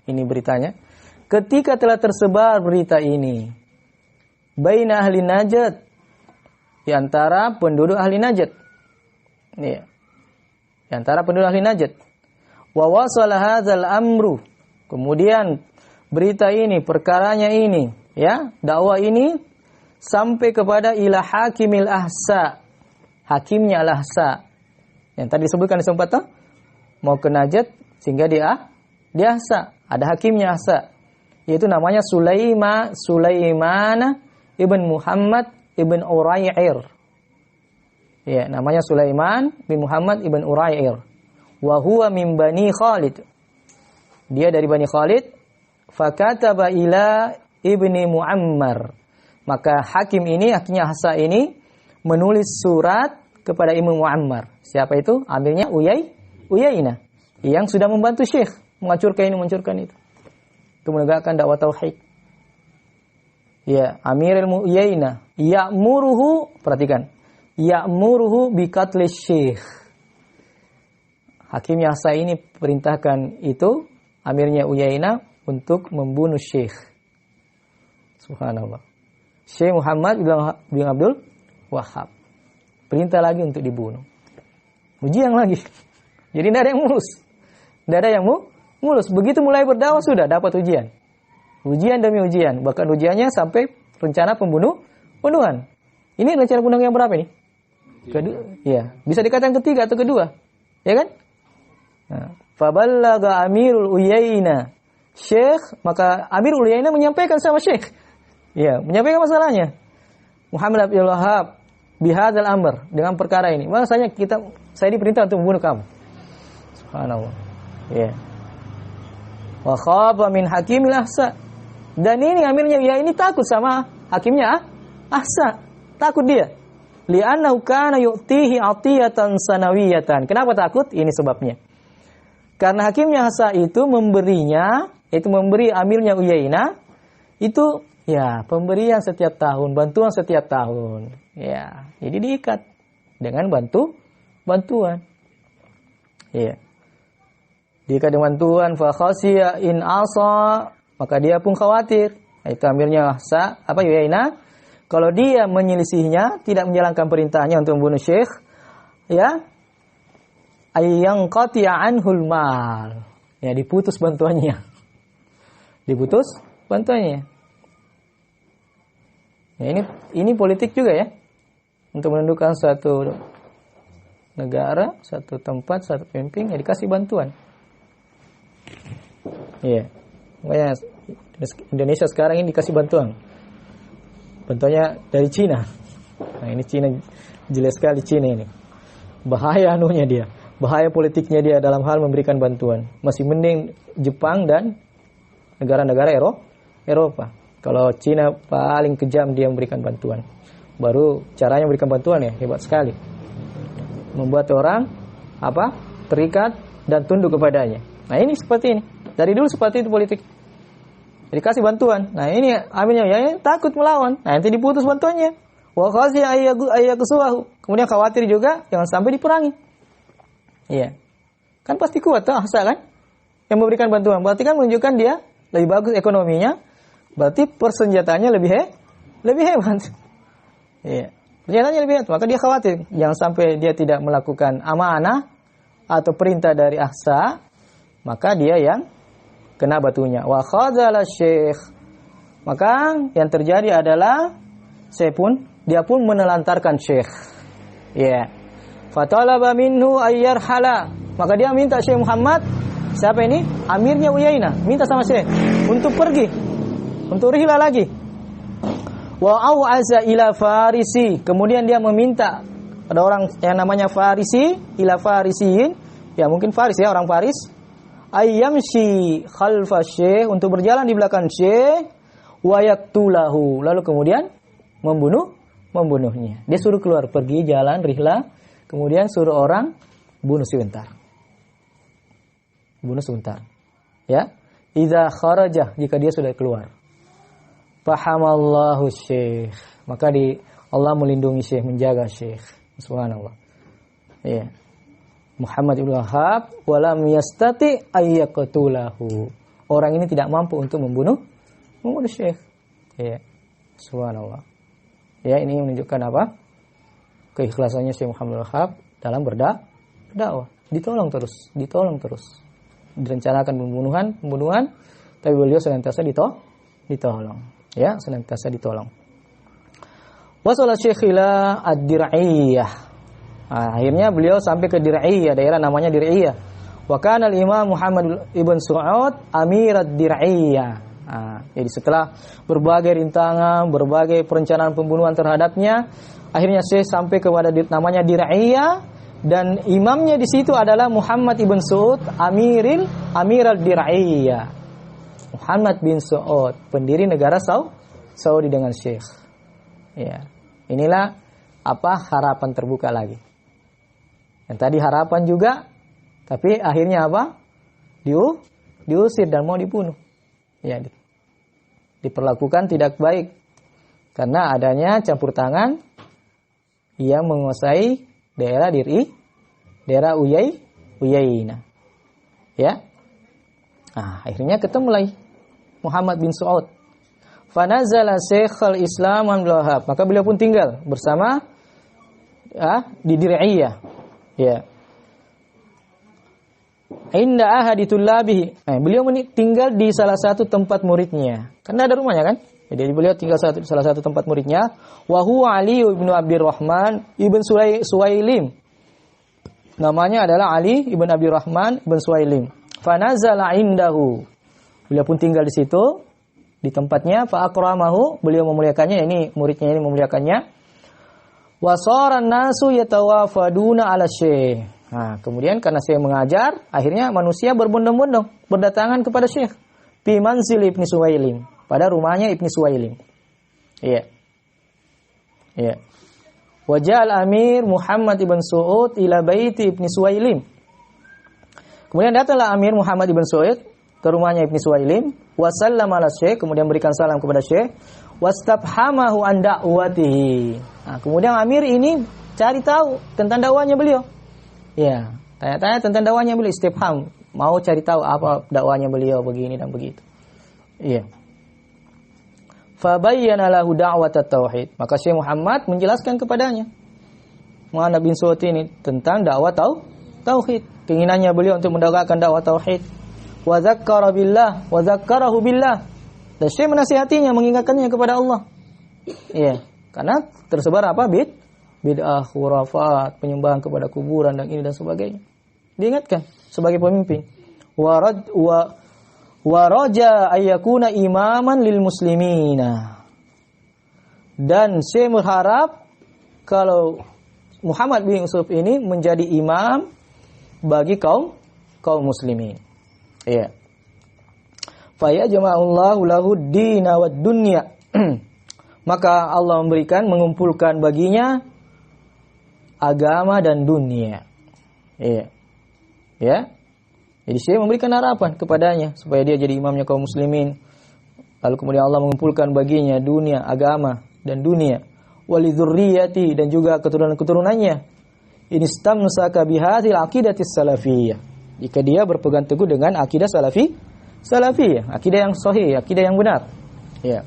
Ini beritanya. Ketika telah tersebar berita ini, baina ahli Najd, di antara penduduk ahli Najd. Ya. Di antara penduduk ahli Najd. Wa wasala hadzal amru. Kemudian berita ini, perkaranya ini, ya, dakwah ini sampai kepada ila hakimil ahsa, hakimnya al-ahsa. Yang tadi disebutkan di sempat tuh, mau ke Najd sehingga dia ahsa, ada hakimnya ahsa, yaitu namanya Sulaiman ibn Muhammad ibn Uray'ir. Ya, namanya Sulaiman bin Muhammad ibn Uray'ir. Wa huwa min Bani Khalid. Dia dari Bani Khalid. Fakataba ila ibni Muammar. Maka hakimnya ahsa ini menulis surat kepada Ibnu Muammar. Siapa itu? Amirnya Uyainah, yang sudah membantu Syekh menghancurkan ini, menghancurkan itu. Untuk menegakkan dakwah tauhid. Ya, Amirul Uyainah ya'muruhu, perhatikan. Ya'muruhu bi qatli syekh. Hakim Yahsa ini perintahkan itu amirnya Uyainah untuk membunuh syekh. Subhanallah. Syekh Muhammad bin Abdul Wahhab. Perintah lagi untuk dibunuh. Ujian lagi. Jadi tidak ada yang mulus. Tidak ada yang mulus. Begitu mulai berdakwah sudah dapat ujian. Ujian demi ujian. Bahkan ujiannya sampai rencana pembunuhan. Ini rencana pembunuhan yang berapa nih? Kedua. Ya, bisa dikatakan ketiga atau kedua. Ya kan? Faballaga Amirul Uyainah Syekh, maka Amirul Uyainah menyampaikan sama Syekh. Ya, menyampaikan masalahnya. Muhammad Abdul Wahhab bihadzal amr, dengan perkara ini. Bahasanya saya diperintah untuk membunuh kamu. Subhanallah. Ya. Wa khaba min hakimil ahsa. Dan ini amirnya ya ini takut sama hakimnya ahsa. Takut dia. Li'annahu kana yu'tihi 'atiyatan sanawiyatan. Kenapa takut? Ini sebabnya. Karena hakimnya ahsa itu memberi amirnya Uyainah itu ya pemberian setiap tahun, bantuan setiap tahun. Ya, jadi diikat dengan bantuan. Ya. Diikat dengan bantuan fa khasiya in asa, maka dia pun khawatir. Itu amirnya ahsa Uyainah, kalau dia menyelisihinya, tidak menjalankan perintahnya untuk membunuh syekh, ya, ayyang qati'a anhul mal. Ya, diputus bantuannya. Diputus bantuannya. Ya, ini politik juga ya. Untuk menentukan suatu negara, satu tempat, satu pemimpin, ya dikasih bantuan. Iya. Makanya Indonesia sekarang ini dikasih bantuan. Bantuannya dari Cina. Nah, ini Cina, jelas sekali Cina ini. Bahaya anunya dia. Bahaya politiknya dia dalam hal memberikan bantuan. Masih mending Jepang dan negara-negara Eropa. Kalau Cina paling kejam dia memberikan bantuan. Baru caranya memberikan bantuan ya hebat sekali. Membuat orang terikat dan tunduk kepadanya. Nah, ini seperti ini. Dari dulu seperti itu politik. Jadi kasih bantuan. Nah, ini amirnya ya takut melawan. Nah, nanti diputus bantuannya. Wa khasi ayyakusuhu. Kemudian khawatir juga jangan sampai diperangi. Iya. Kan pasti kuat tuh ahsa kan? Yang memberikan bantuan. Berarti kan menunjukkan dia lebih bagus ekonominya. Berarti persenjataannya lebih hebat. Iya. Persenjataannya lebih hebat. Maka dia khawatir jangan sampai dia tidak melakukan amanah atau perintah dari ahsa, maka dia yang kena batunya. Wa khadzala syekh. Maka yang terjadi adalah dia pun menelantarkan syekh. Iya. Fatalaba minhu ayyarhala. Maka dia minta Syekh Muhammad, siapa ini? Amirnya Uyainah, minta sama Syekh untuk pergi, untuk rihlah lagi. Wa au'aza ila Farisi. Kemudian dia meminta ada orang yang namanya Farisi, ila Farisiyin, ya mungkin Faris ya, orang Faris. Ayyamshi khalfa Syekh, untuk berjalan di belakang Syekh, wa yaqtulahu. Lalu kemudian membunuhnya. Dia suruh keluar, pergi jalan rihlah. Kemudian suruh orang bunuh sebentar. Ya. Idza kharaja, jika dia sudah keluar. Fahamallahu syekh. Maka Allah melindungi syekh, menjaga syekh. Subhanallah. Ya. Muhammad ibn Wahhab walam yastati ayyaqtulahu. Orang ini tidak mampu untuk membunuh syekh. Ya. Subhanallah. Ya, ini menunjukkan apa? Keikhlasannya Syekh Muhammad Wahhab dalam berdakwah. Ditolong terus. Direncanakan pembunuhan, tapi beliau senantiasa ditolong. Ya, senantiasa ditolong. Wasala Syekh ila ad-Dir'iyah. Akhirnya beliau sampai ke Dir'iyah, daerah namanya Dir'iyah. Wa kana al-Imam Muhammad ibn Su'ud amir ad-Dir'iyah. Jadi setelah berbagai rintangan, berbagai perencanaan pembunuhan terhadapnya, akhirnya Syekh sampai kepada namanya Dir'iyah, dan imamnya di situ adalah Muhammad ibn Su'ud, Amiral Dir'iyah. Muhammad bin Su'ud, pendiri negara Saudi dengan Syekh. Ya. Inilah harapan terbuka lagi. Yang tadi harapan juga, tapi akhirnya diusir dan mau dibunuh. Ya, diperlakukan tidak baik karena adanya campur tangan yang menguasai daerah Uyainah. Ya. Akhirnya ketemulah Muhammad bin Saud. Fanazala Syekhul Islam Abdul Wahhab. Maka beliau pun tinggal bersama di Dir'iyah. Ya. Inda ahadi tullabihi. Beliau tinggal di salah satu tempat muridnya. Karena ada rumahnya kan? Jadi beliau tinggal salah satu tempat muridnya. Wa huwa Ali ibn Abdurrahman ibn Suwailim. Namanya adalah Ali ibn Abdurrahman ibn Suwailim. Fanazala indahu. Beliau pun tinggal di situ, di tempatnya. Fa akramahu. Beliau memuliakannya. Ini muridnya ini memuliakannya. Wa saran nasu yatawafaduna ala syekh. Kemudian karena saya mengajar, akhirnya manusia berbondong-bondong berdatangan kepada Syekh fi manzil Ibnu Suwailim, pada rumahnya Ibnu Suwailim. Iya. Iya. Wajal Amir Muhammad ibn Su'ud ila baiti Ibnu Suwailim. Kemudian datanglah Amir Muhammad ibn Su'ud ke rumahnya Ibnu Suwailim, wa sallama ala Syekh, kemudian berikan salam kepada Syekh, wastabhamahu an da'watihi. Kemudian Amir ini cari tahu tentang dakwahnya beliau. Ya, tanya-tanya tentang dakwahnya beliau, istifham, mau cari tahu apa dakwahnya beliau begini dan begitu. Iya. Fa bayyana lahu da'wat at-tauhid. Maka Syekh Muhammad menjelaskan kepadanya Muhammad bin Su'ud ini tentang dakwah tauhid. Keinginannya beliau untuk mendakwakan dakwah tauhid. Wa dzakkara billah wa dzakkarahu billah. Dan Syekh menasihatinya, mengingatkannya kepada Allah. Iya, karena tersebar apa? Bid'ah, khurafat, penyembahan kepada kuburan dan ini dan sebagainya. Diingatkan sebagai pemimpin. Wa raja ayyakuna imaman lil muslimina. Dan saya berharap kalau Muhammad bin Yusuf ini menjadi imam bagi kaum muslimin. Iya. Fa yajma'ullahu lahu ad-dina wad dunya. Maka Allah mengumpulkan baginya agama dan dunia. Iya. Ya. Jadi saya memberikan harapan kepadanya supaya dia jadi imamnya kaum muslimin. Lalu kemudian Allah mengumpulkan baginya dunia, agama dan dunia. Walidzurriyyati, dan juga keturunan-keturunannya. Inistamsaka bihadhil aqidatis salafiyah. Jika dia berpegang teguh dengan akidah salafiyah, akidah yang sahih, akidah yang benar. Ya.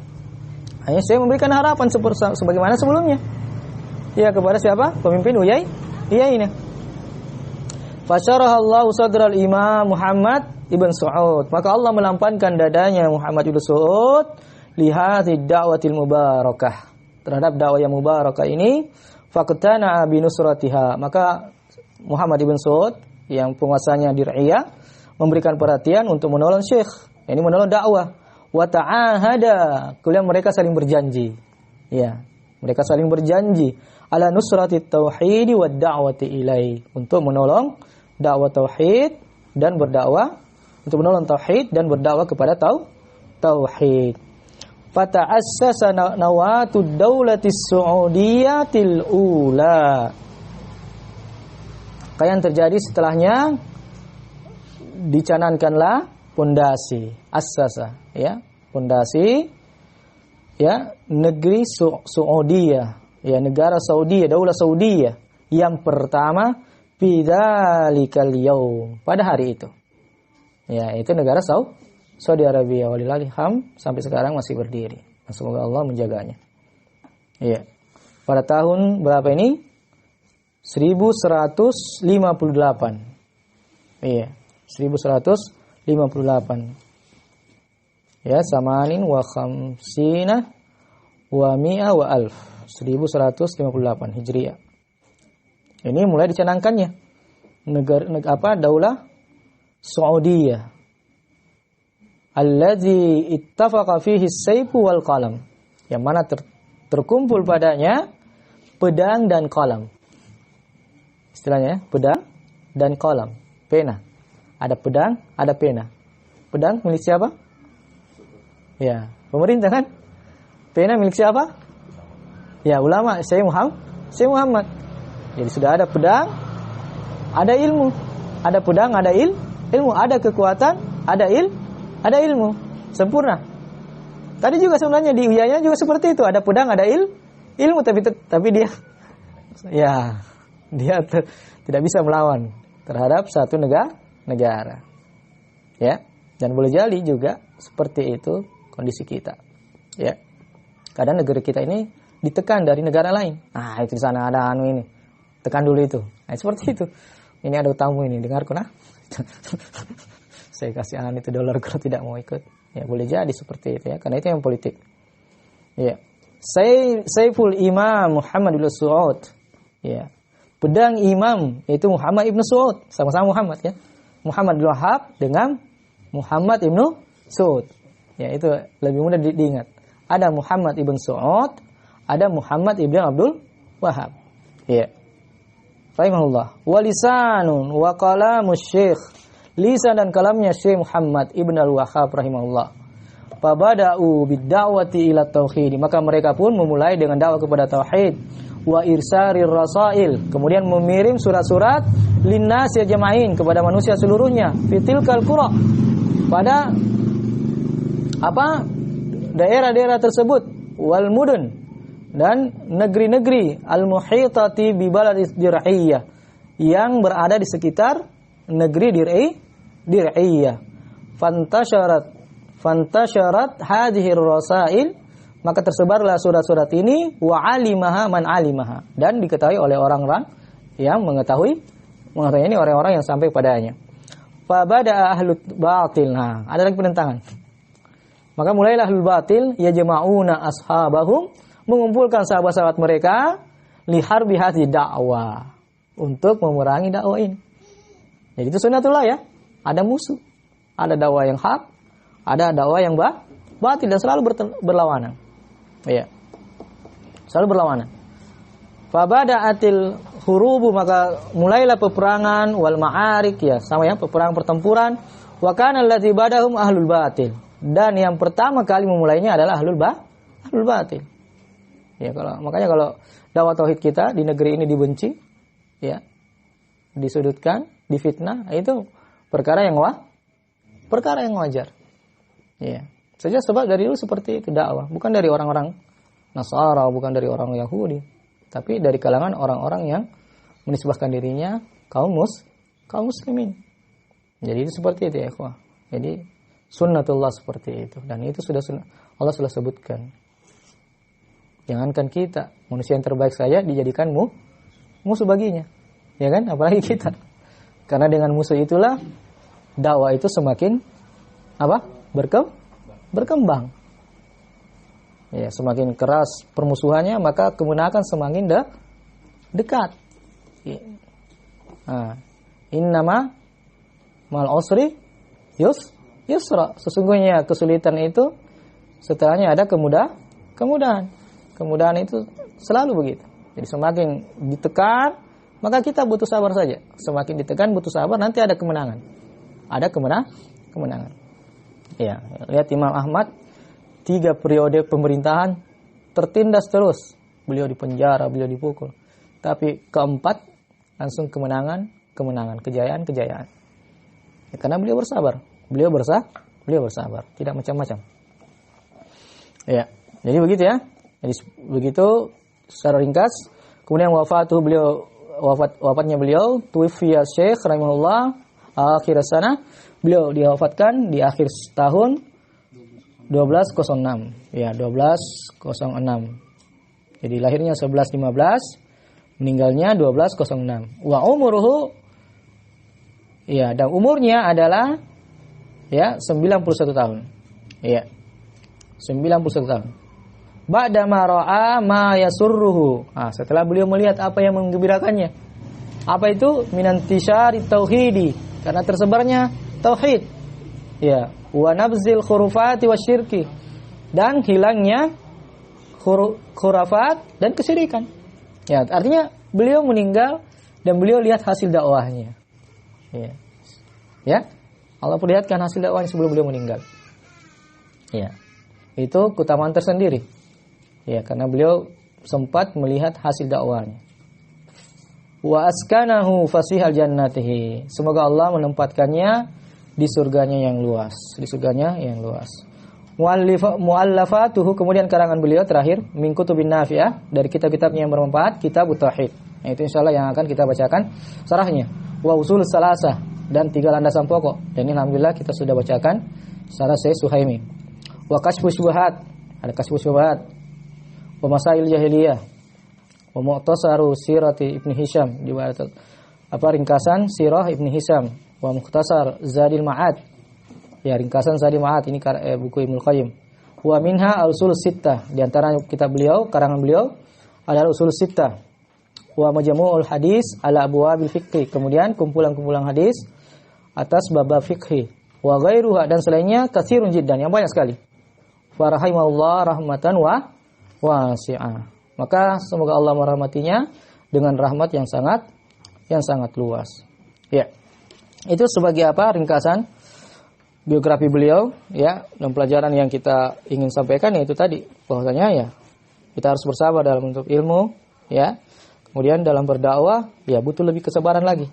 Hanya saya memberikan harapan sebagaimana sebelumnya. Ya, kepada siapa? Pemimpin Uyainah. Fasyarahallahu sadral Imam Muhammad ibn Su'ud. Maka Allah melampangkan dadanya Muhammad ibn Su'ud lihadzi da'watil mubarakah. Terhadap dakwah yang mubarakah ini, faqtana bi nusratiha. Maka Muhammad ibn Su'ud yang penguasanya Dir'iyah memberikan perhatian untuk menolong Syekh. Ini menolong dakwah. Wa ta'ahada. Kemudian mereka saling berjanji. Ya, mereka saling berjanji ala nusrati tauhid wa da'wati ilai, untuk menolong dakwah tauhid dan berdakwah, untuk menolong tauhid dan berdakwah kepada tauhid. Fata'assasa nawatu daulati Saudiyatil ula. Kayak yang terjadi setelahnya dicanangkanlah pondasi assasa, ya, pondasi, ya, negeri Saudiyah. Ya, negara Saudi, daulah Saudi yang pertama bidzalikal yaum, pada hari itu. Ya, itu negara Saudi Arabia, walillahil hamd, sampai sekarang masih berdiri. Semoga Allah menjaganya. Iya. Pada tahun berapa ini? 1158. Iya, 1158. Ya, samanin wa khamsina wa mi'a wa alf. 1158 Hijriah. Ini mulai dicanangkannya negara daulah Saudiyah. Allazi ittafaqa fihi as-sayfu wal qalam. Yang mana terkumpul padanya pedang dan qalam. Istilahnya pedang dan qalam, pena. Ada pedang, ada pena. Pedang milik siapa? Ya, pemerintah kan? Pena milik siapa? Ya, ulama, Syekh Muhammad. Jadi sudah ada pedang, ada ilmu. Ada pedang, ada ilmu, ada kekuatan, ada ilmu sempurna. Tadi juga sebenarnya di Uyainah juga seperti itu, ada pedang, ada ilmu, tapi dia tidak bisa melawan terhadap satu negara. Ya, dan boleh jadi juga seperti itu kondisi kita. Ya. Kadang negara kita ini ditekan dari negara lain. Nah, itu di sana ada ini. Tekan dulu itu. Nah, seperti itu. Ini ada tamu ini, dengarku nah. Saya kasih itu dolar kalau tidak mau ikut. Ya, boleh jadi seperti itu ya, karena itu yang politik. Ya. Saiful Imam Muhammad bin Saud. Ya. Pedang imam yaitu Muhammad ibn Saud, sama-sama Muhammad ya. Muhammad bin Wahab dengan Muhammad ibn Saud. Ya, itu lebih mudah diingat. Ada Muhammad ibn Saud, ada Muhammad ibn Abdul Wahab. Ya. Rahimahullah. Walisanun wa kalamus syekh. Lisan dan kalamnya Syekh Muhammad ibn al-Wahhab rahimahullah. Fabada'u bid-da'wati ila tauhid. Maka mereka pun memulai dengan dakwah kepada tauhid. Wa irsarir rasail. Kemudian mengirim surat-surat linnas ya jama'in kepada manusia seluruhnya. Fitilkal qura. Pada daerah-daerah tersebut wal mudun dan negeri-negeri al-muhitati bi balad dir'iyah yang berada di sekitar negeri dir'iyah. Fantasyarat hadhihi rasail, maka tersebarlah surat-surat ini wa alimaha man alimaha, dan diketahui oleh orang-orang yang mengetahui ini orang-orang yang sampai padanya. Fa bada ahlut batil. Nah, ada lagi penentangan. Maka mulailah ahlul batil yajma'una ashabahum, mengumpulkan sahabat-sahabat mereka li harbi hadhihi da'wah, untuk memerangi dakwah ini. Jadi itu sunnatullah ya. Ada musuh, ada dakwah yang hak, ada dakwah yang batil, dan selalu berlawanan. Ya. Selalu berlawanan. Fabada'atil hurubu, maka mulailah peperangan wal ma'arik ya, sama ya, peperangan pertempuran. Wa kana allazi badahum ahlul batil. Dan yang pertama kali memulainya adalah ahlul batil. Ya, makanya kalau dakwah tauhid kita di negeri ini dibenci, ya, disudutkan, difitnah, itu perkara yang wajar. Ya. Saja sebab dari dulu seperti itu dakwah, bukan dari orang-orang Nasara, bukan dari orang Yahudi, tapi dari kalangan orang-orang yang menisbahkan dirinya kaum muslimin. Jadi itu seperti itu ya, ikhwah. Jadi sunnatullah seperti itu, dan itu Allah sudah sebutkan. Jangankan kita, manusia yang terbaik saja dijadikan musuh baginya. Ya kan? Apalagi kita. Karena dengan musuh itulah dakwah itu semakin berkembang. Ya, semakin keras permusuhannya, maka kemenangan semakin dekat. Nah, innama mal usri yusra. Sesungguhnya kesulitan itu setelahnya ada kemudahan. Kemudahan itu selalu begitu. Jadi semakin ditekan, maka kita butuh sabar saja. Semakin ditekan butuh sabar, nanti ada kemenangan. Ada kemenangan. Ya, lihat Imam Ahmad 3 periode pemerintahan tertindas terus. Beliau dipenjara, beliau dipukul. Tapi keempat langsung kemenangan, kejayaan. Ya, karena beliau bersabar. Beliau bersabar, tidak macam-macam. Ya, jadi begitu ya. Jadi begitu secara ringkas. Kemudian wafatnya beliau tuwfiya Syekh rahimahullah akhir sana. Beliau diwafatkan di akhir tahun 1206. Ya, 1206. Jadi lahirnya 1115, meninggalnya 1206. Wa umuruhu, ya, dan umurnya adalah ya 91 tahun. Ya. 91 tahun. Ba'da ma ra'a ma yasurruhu. Setelah beliau melihat apa yang menggembirakannya. Apa itu? Minantisyari tauhidi, karena tersebarnya tauhid. Ya, wa nabzil khurufati wasyirki, dan hilangnya khurafat dan kesyirikan. Ya, artinya beliau meninggal dan beliau lihat hasil dakwahnya. Ya. Ya. Allah perlihatkan hasil dakwahnya sebelum beliau meninggal. Ya. Itu keutamaan tersendiri. Ya, karena beliau sempat melihat hasil dakwahnya. Wa askanahu fasihal jannatihi. Semoga Allah menempatkannya di surganya yang luas, di surganya yang luas. Muallafatuhu, kemudian karangan beliau terakhir, min kutubin nafi'ah, dari kitab-kitabnya yang bermanfaat, kitab tauhid. Nah, itu insyaallah yang akan kita bacakan syarahnya. Wa usul salasah, dan 3 landasan pokok. Dan ini alhamdulillah kita sudah bacakan syarah Syekh Suhaimi. Wa kashfus syubhat, ada kashfus syubhat. Wa masail jahiliyah. Wa mu'tasaru sirati Ibnu Hisham, juga apa ringkasan sirah Ibnu Hisham. Wa mukhtasar Zadil Ma'ad. Ya, ringkasan Zadil Ma'ad, ini buku Ibnu Qayyim. Wa minha al-usul sittah, di antara kitab beliau, karangan beliau adalah usul sittah. Wa majmu'ul hadis ala abwabil fiqh, kemudian kumpulan-kumpulan hadis atas bab fikih. Wa ghairuha, dan selainnya katsirun jiddan, yang banyak sekali. Fa rahimahullah rahmatan wasi'ah. Maka semoga Allah merahmatinya dengan rahmat yang sangat luas. Ya. Itu sebagai apa? Ringkasan biografi beliau, ya, dan pelajaran yang kita ingin sampaikan yaitu tadi, bahwasanya ya kita harus bersabar dalam menuntut ilmu, ya. Kemudian dalam berdakwah, ya butuh lebih kesabaran lagi.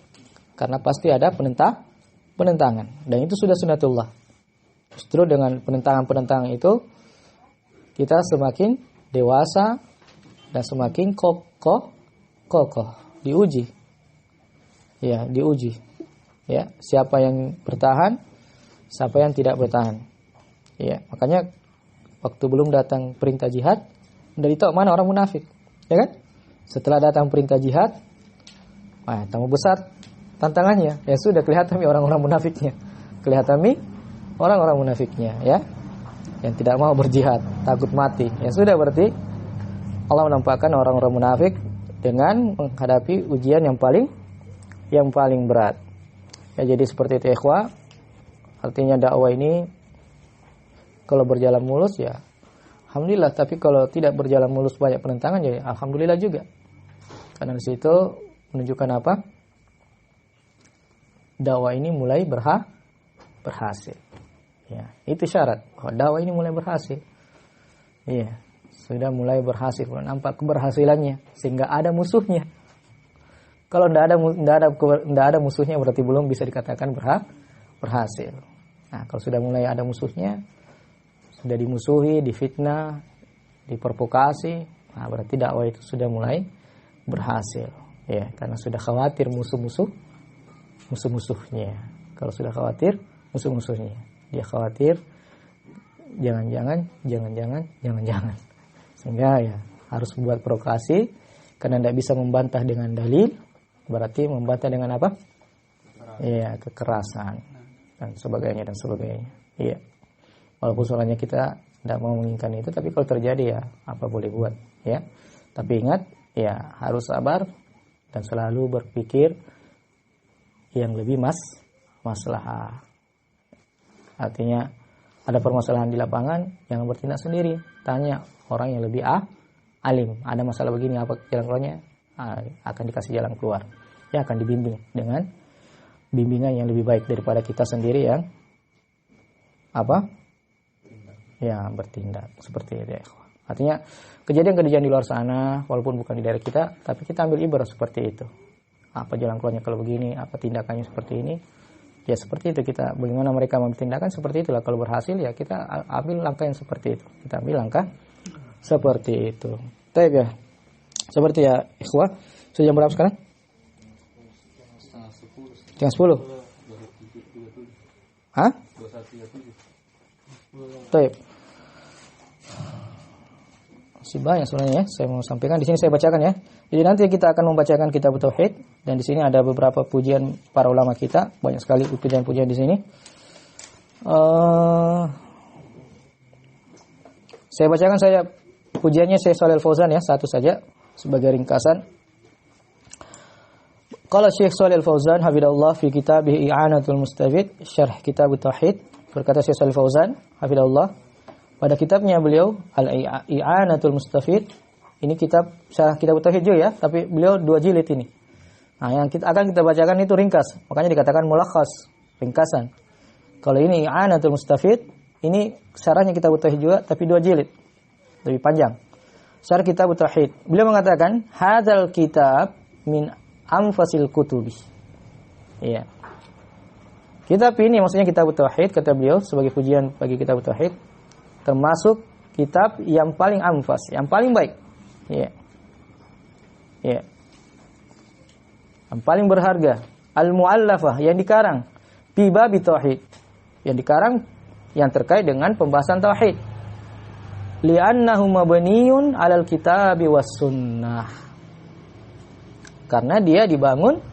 Karena pasti ada penentangan, dan itu sudah sunnatullah. Justru dengan penentangan-penentangan itu kita semakin dewasa dan semakin kokoh, diuji. Ya, diuji. Ya, siapa yang bertahan, siapa yang tidak bertahan. Ya, makanya waktu belum datang perintah jihad, dari itu mana orang munafik, ya kan? Setelah datang perintah jihad, tambah besar tantangannya. Ya sudah kelihatan orang-orang munafiknya. Kelihatan orang-orang munafiknya, ya. Yang tidak mau berjihad, takut mati. Ya sudah, berarti Allah menampakkan orang-orang munafik dengan menghadapi ujian yang paling berat. Ya, jadi seperti itu ikhwah. Artinya dakwah ini kalau berjalan mulus ya alhamdulillah, tapi kalau tidak berjalan mulus banyak penentangan ya alhamdulillah juga. Karena di situ menunjukkan apa? Dakwah ini mulai berhasil. Ya, itu syarat bahwa dakwah ini mulai berhasil. Iya, sudah mulai berhasil, nampak keberhasilannya sehingga ada musuhnya. Kalau tidak ada musuhnya berarti belum bisa dikatakan berhasil. Nah, kalau sudah mulai ada musuhnya, sudah dimusuhi, difitnah, diprovokasi, nah berarti dakwah itu sudah mulai berhasil. Ya, karena sudah khawatir musuh-musuhnya. Kalau sudah khawatir musuh-musuhnya, dia khawatir jangan-jangan. Sehingga ya harus membuat provokasi, karena tidak bisa membantah dengan dalil, berarti membantah dengan apa? Ya, kekerasan dan sebagainya. Iya. Walaupun soalnya kita tidak mau menginginkan itu, tapi kalau terjadi ya apa boleh buat, ya. Tapi ingat, ya harus sabar dan selalu berpikir yang lebih maslahah. Artinya ada permasalahan di lapangan, jangan bertindak sendiri. Tanya orang yang lebih alim. Ada masalah begini, apa jalan keluarnya? Akan dikasih jalan keluar. Ya, akan dibimbing dengan bimbingan yang lebih baik daripada kita sendiri yang apa? Ya, bertindak seperti itu. Artinya kejadian-kejadian di luar sana, walaupun bukan di daerah kita, tapi kita ambil ibarat seperti itu. Apa jalan keluarnya kalau begini, apa tindakannya seperti ini. Ya seperti itu, kita bagaimana mereka mengambil tindakan seperti itulah. Kalau berhasil ya kita ambil langkah yang seperti itu. Kita ambil langkah seperti itu. Baik ya. Seperti ya ikhwah. Sudah jam berapa sekarang? Jam 10. Hah? 21.37. Baik. Masih banyak sebenarnya ya, saya mau sampaikan. Di sini saya bacakan ya. Jadi nanti kita akan membacakan kitab tauhid, dan di sini ada beberapa pujian para ulama kita, banyak sekali pujian-pujian di sini. Saya bacakan pujiannya Syekh Shalih Al Fauzan ya, satu saja sebagai ringkasan. Qala Syekh Shalih Al Fauzan hafidhahullah fi kitabih I'anatul Mustafid syarh kitab tauhid. Berkata Syekh Shalih Al Fauzan hafidhahullah pada kitabnya beliau Al-I'anatul Mustafid, ini syarah kitab tauhid juga ya, tapi beliau 2 jilid ini. Nah, yang akan kita bacakan itu ringkas, makanya dikatakan mulakhas, ringkasan. Kalau ini I'anatul Mustafid, ini syarahnya kitab tauhid juga, tapi 2 jilid, lebih panjang. Syarah kitab tauhid, beliau mengatakan hadzal kitab min anfasil kutubi. Iya. Kitab ini maksudnya kitab tauhid kata beliau sebagai pujian bagi kitab tauhid, termasuk kitab yang paling anfas, yang paling baik. Ya. Ya. Yang paling berharga, al-muallafah yang dikarang fi bab tauhid. Yang dikarang yang terkait dengan pembahasan tauhid. Li'annahu mabniyun 'alal kitabi was sunnah. Karena dia dibangun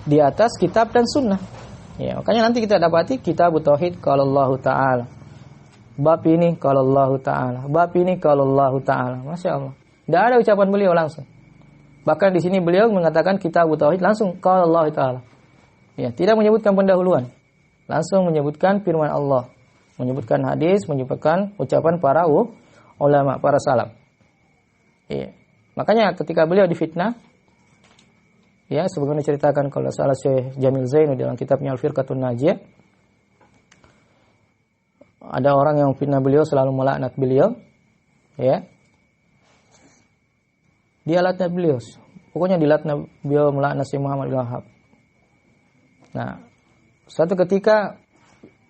di atas kitab dan sunnah. Ya, makanya nanti kita dapati kitab tauhid qala Allah taala. Bab ini qala Allah taala. Bab ini qala Allah taala. Masya Allah. Tidak ada ucapan beliau langsung. Bahkan di sini beliau mengatakan kitab tauhid langsung qala Allah taala. Ya, tidak menyebutkan pendahuluan. Langsung menyebutkan firman Allah, menyebutkan hadis, menyebutkan ucapan para ulama, para salaf. Ya. Makanya ketika beliau difitnah, ya, sebagaimana diceritakan kalau salah Syekh Jamil Zainu dalam kitabnya Al-Firqatun Najiyah, ada orang yang fitnah beliau, selalu melaknat beliau, ya. Dia laknat beliau. Pokoknya dilaknat beliau, melaknat Syekh Muhammad bin Wahab. Nah, suatu ketika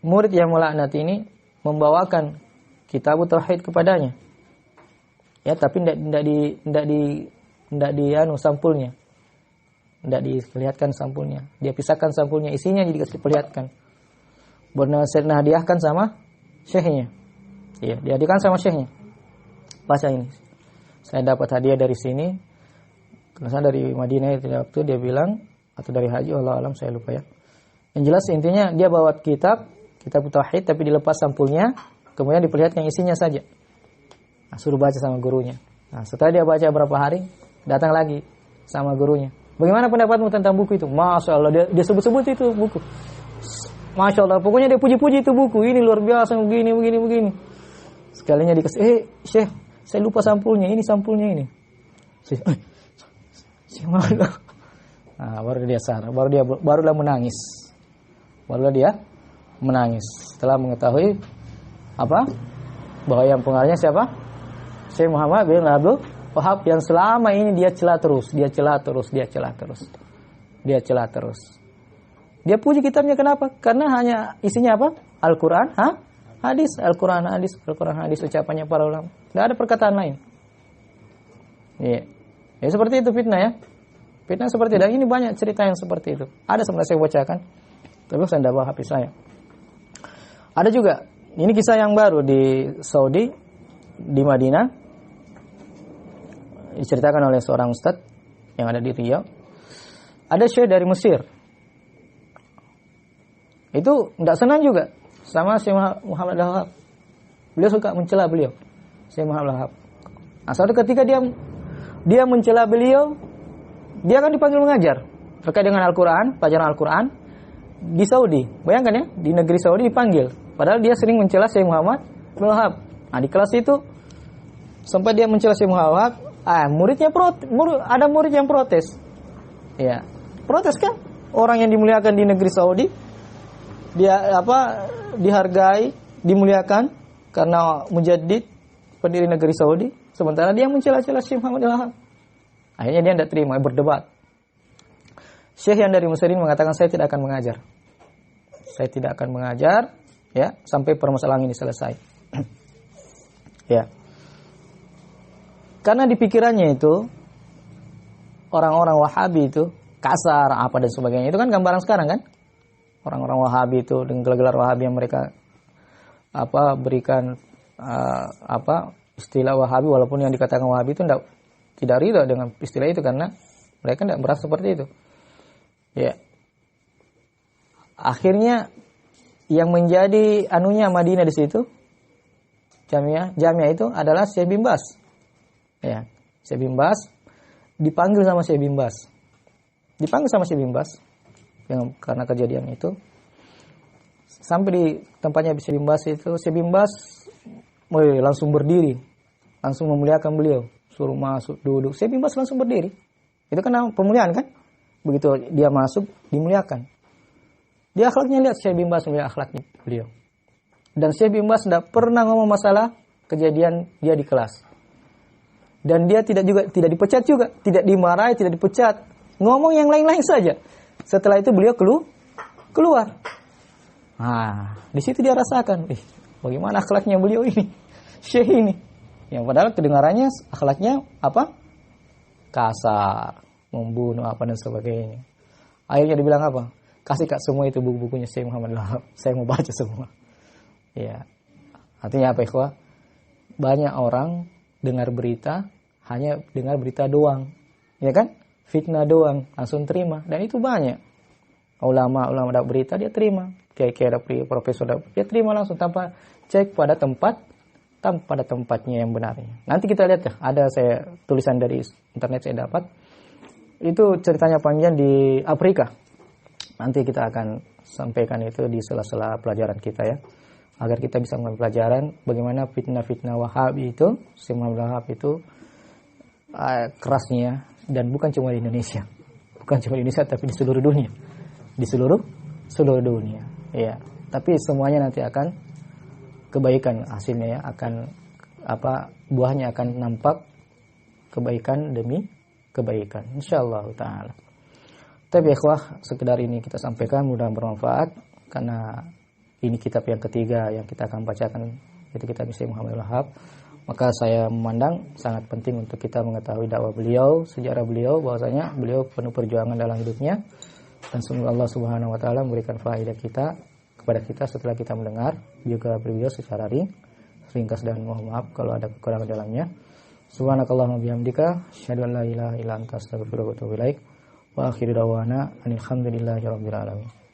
murid yang melaknat ini membawakan kitab tauhid kepadanya. Ya, tapi tidak di sampulnya. Tidak diperlihatkan sampulnya. Dia pisahkan sampulnya, isinya jadi diperlihatkan. Hadiahkan sama syekhnya. Iya, dihadiahkan sama syekhnya. Baca ini. Saya dapat hadiah dari sini. Karena saya dari Madinah itu waktu dia bilang, atau dari haji, Allah alam saya lupa ya. Yang jelas intinya dia bawa kitab tauhid tapi dilepas sampulnya, kemudian diperlihatkan isinya saja. Nah, suruh baca sama gurunya. Nah, setelah dia baca berapa hari, datang lagi sama gurunya. Bagaimana pendapatmu tentang buku itu? Masya Allah, dia sebut-sebut itu buku. Masya Allah, pokoknya dia puji-puji itu buku. Ini luar biasa, begini. Sekalinya dikasih, Syekh, saya lupa sampulnya. Ini sampulnya ini. Syekh, malah. Nah, baru dia sadar, barulah menangis. Barulah dia menangis setelah mengetahui apa? Bahwa yang pengarangnya siapa? Syekh Muhammad bin Abdul Wahab yang selama ini dia celah terus. Dia puji kitabnya kenapa? Karena hanya isinya apa? Al-Qur'an, hadis, Al-Qur'an hadis, ucapannya para ulama. Tidak ada perkataan lain. Iya. Ya seperti itu fitnah ya. Fitnah seperti itu. Dan ini banyak cerita yang seperti itu. Ada sebenarnya saya bacakan. Tapi saya tidak bawa HP saya. Ada juga. Ini kisah yang baru di Saudi, di Madinah. Diceritakan oleh seorang ustadz yang ada di Riyadh. Ada syekh dari Mesir. Itu tidak senang juga sama Syekh Muhammad Wahab. Beliau suka mencela beliau, Syekh Muhammad Wahab. Nah, suatu ketika dia mencela beliau, dia akan dipanggil mengajar terkait dengan Al-Quran, pelajaran Al-Quran di Saudi. Bayangkan ya, di negeri Saudi dipanggil. Padahal dia sering mencela Syekh Muhammad Wahab. Nah, di kelas itu sempat dia mencela Syekh Muhammad Wahab. Ada murid yang protes. Ya, protes kan? Orang yang dimuliakan di negeri Saudi, dia dihargai, dimuliakan karena mujaddid, pendiri negeri Saudi, sementara dia mencela-cela Syekh Muhammad Wahab. Akhirnya dia tidak terima, berdebat. Syekh yang dari Mesir ini mengatakan, saya tidak akan mengajar. Saya tidak akan mengajar ya sampai permasalahan ini selesai. Ya. Karena di pikirannya itu orang-orang Wahabi itu kasar apa dan sebagainya. Itu kan gambaran sekarang kan? Orang-orang Wahabi itu dengan gelar-gelar Wahabi yang mereka berikan istilah Wahabi, walaupun yang dikatakan Wahabi itu tidak ridha dengan istilah itu karena mereka tidak merasa seperti itu. Ya. Akhirnya yang menjadi anunya Madinah di situ, Jamiah itu adalah Syekh bin Baz. Ya, Syekh bin Baz dipanggil sama Syekh bin Baz. Karena kejadian itu. Sampai di tempatnya Syekh bin Baz itu, Syekh bin Baz langsung berdiri, langsung memuliakan beliau, suruh masuk, duduk. Syekh bin Baz langsung berdiri. Itu kan pemuliaan kan? Begitu dia masuk, dimuliakan. Dia akhlaknya, lihat Syekh bin Baz melihat akhlaknya beliau. Dan Syekh bin Baz tidak pernah ngomong masalah kejadian dia di kelas. Dan dia tidak dipecat juga, tidak dimarahi, tidak dipecat. Ngomong yang lain-lain saja. Setelah itu beliau keluar. Nah, di situ dia rasakan, bagaimana akhlaknya beliau ini, syekh ini. Yang padahal kedengarannya akhlaknya apa? Kasar, membunuh apa dan sebagainya. Akhirnya dibilang apa? Kasih Kak semua itu buku-bukunya Syekh Muhammad Wahab. Saya mau baca semua. Ya. Artinya apa, ikhwah? Banyak orang dengar berita, hanya dengar berita doang. Ya kan? Fitnah doang, langsung terima. Dan itu banyak. Ulama dapat berita dia terima. Kiai-kiai profesor dapat, dia terima langsung tanpa cek pada tempatnya yang benarnya. Nanti kita lihat ya, ada saya tulisan dari internet saya dapat. Itu ceritanya panjang di Afrika. Nanti kita akan sampaikan itu di sela-sela pelajaran kita ya. Agar kita bisa mengambil pelajaran bagaimana fitnah-fitnah Wahabi itu, Syekh Muhammad Wahab itu kerasnya, dan bukan cuma di Indonesia. Bukan cuma di Indonesia tapi di seluruh dunia. Di seluruh dunia. Ya, tapi semuanya nanti akan kebaikan hasilnya ya, akan buahnya akan nampak kebaikan demi kebaikan insyaallah taala. Tapi ikhwah, sekedar ini kita sampaikan, mudah bermanfaat karena ini kitab yang ketiga yang kita akan bacakan, itu kitab Syekh Muhammad Wahab. Maka saya memandang sangat penting untuk kita mengetahui dakwah beliau, sejarah beliau, bahwasanya beliau penuh perjuangan dalam hidupnya. Dan semoga Allah Subhanahu wa taala memberikan faedah kepada kita setelah kita mendengar biografi beliau secara ringkas, dan mohon maaf kalau ada kekurangan dalamnya. Subhanakallahumma bihamdika asyhadu an la ilaha illa anta astaghfiruka wa atubu ilaik. Wa akhiru da'wana alhamdulillahi rabbil alamin.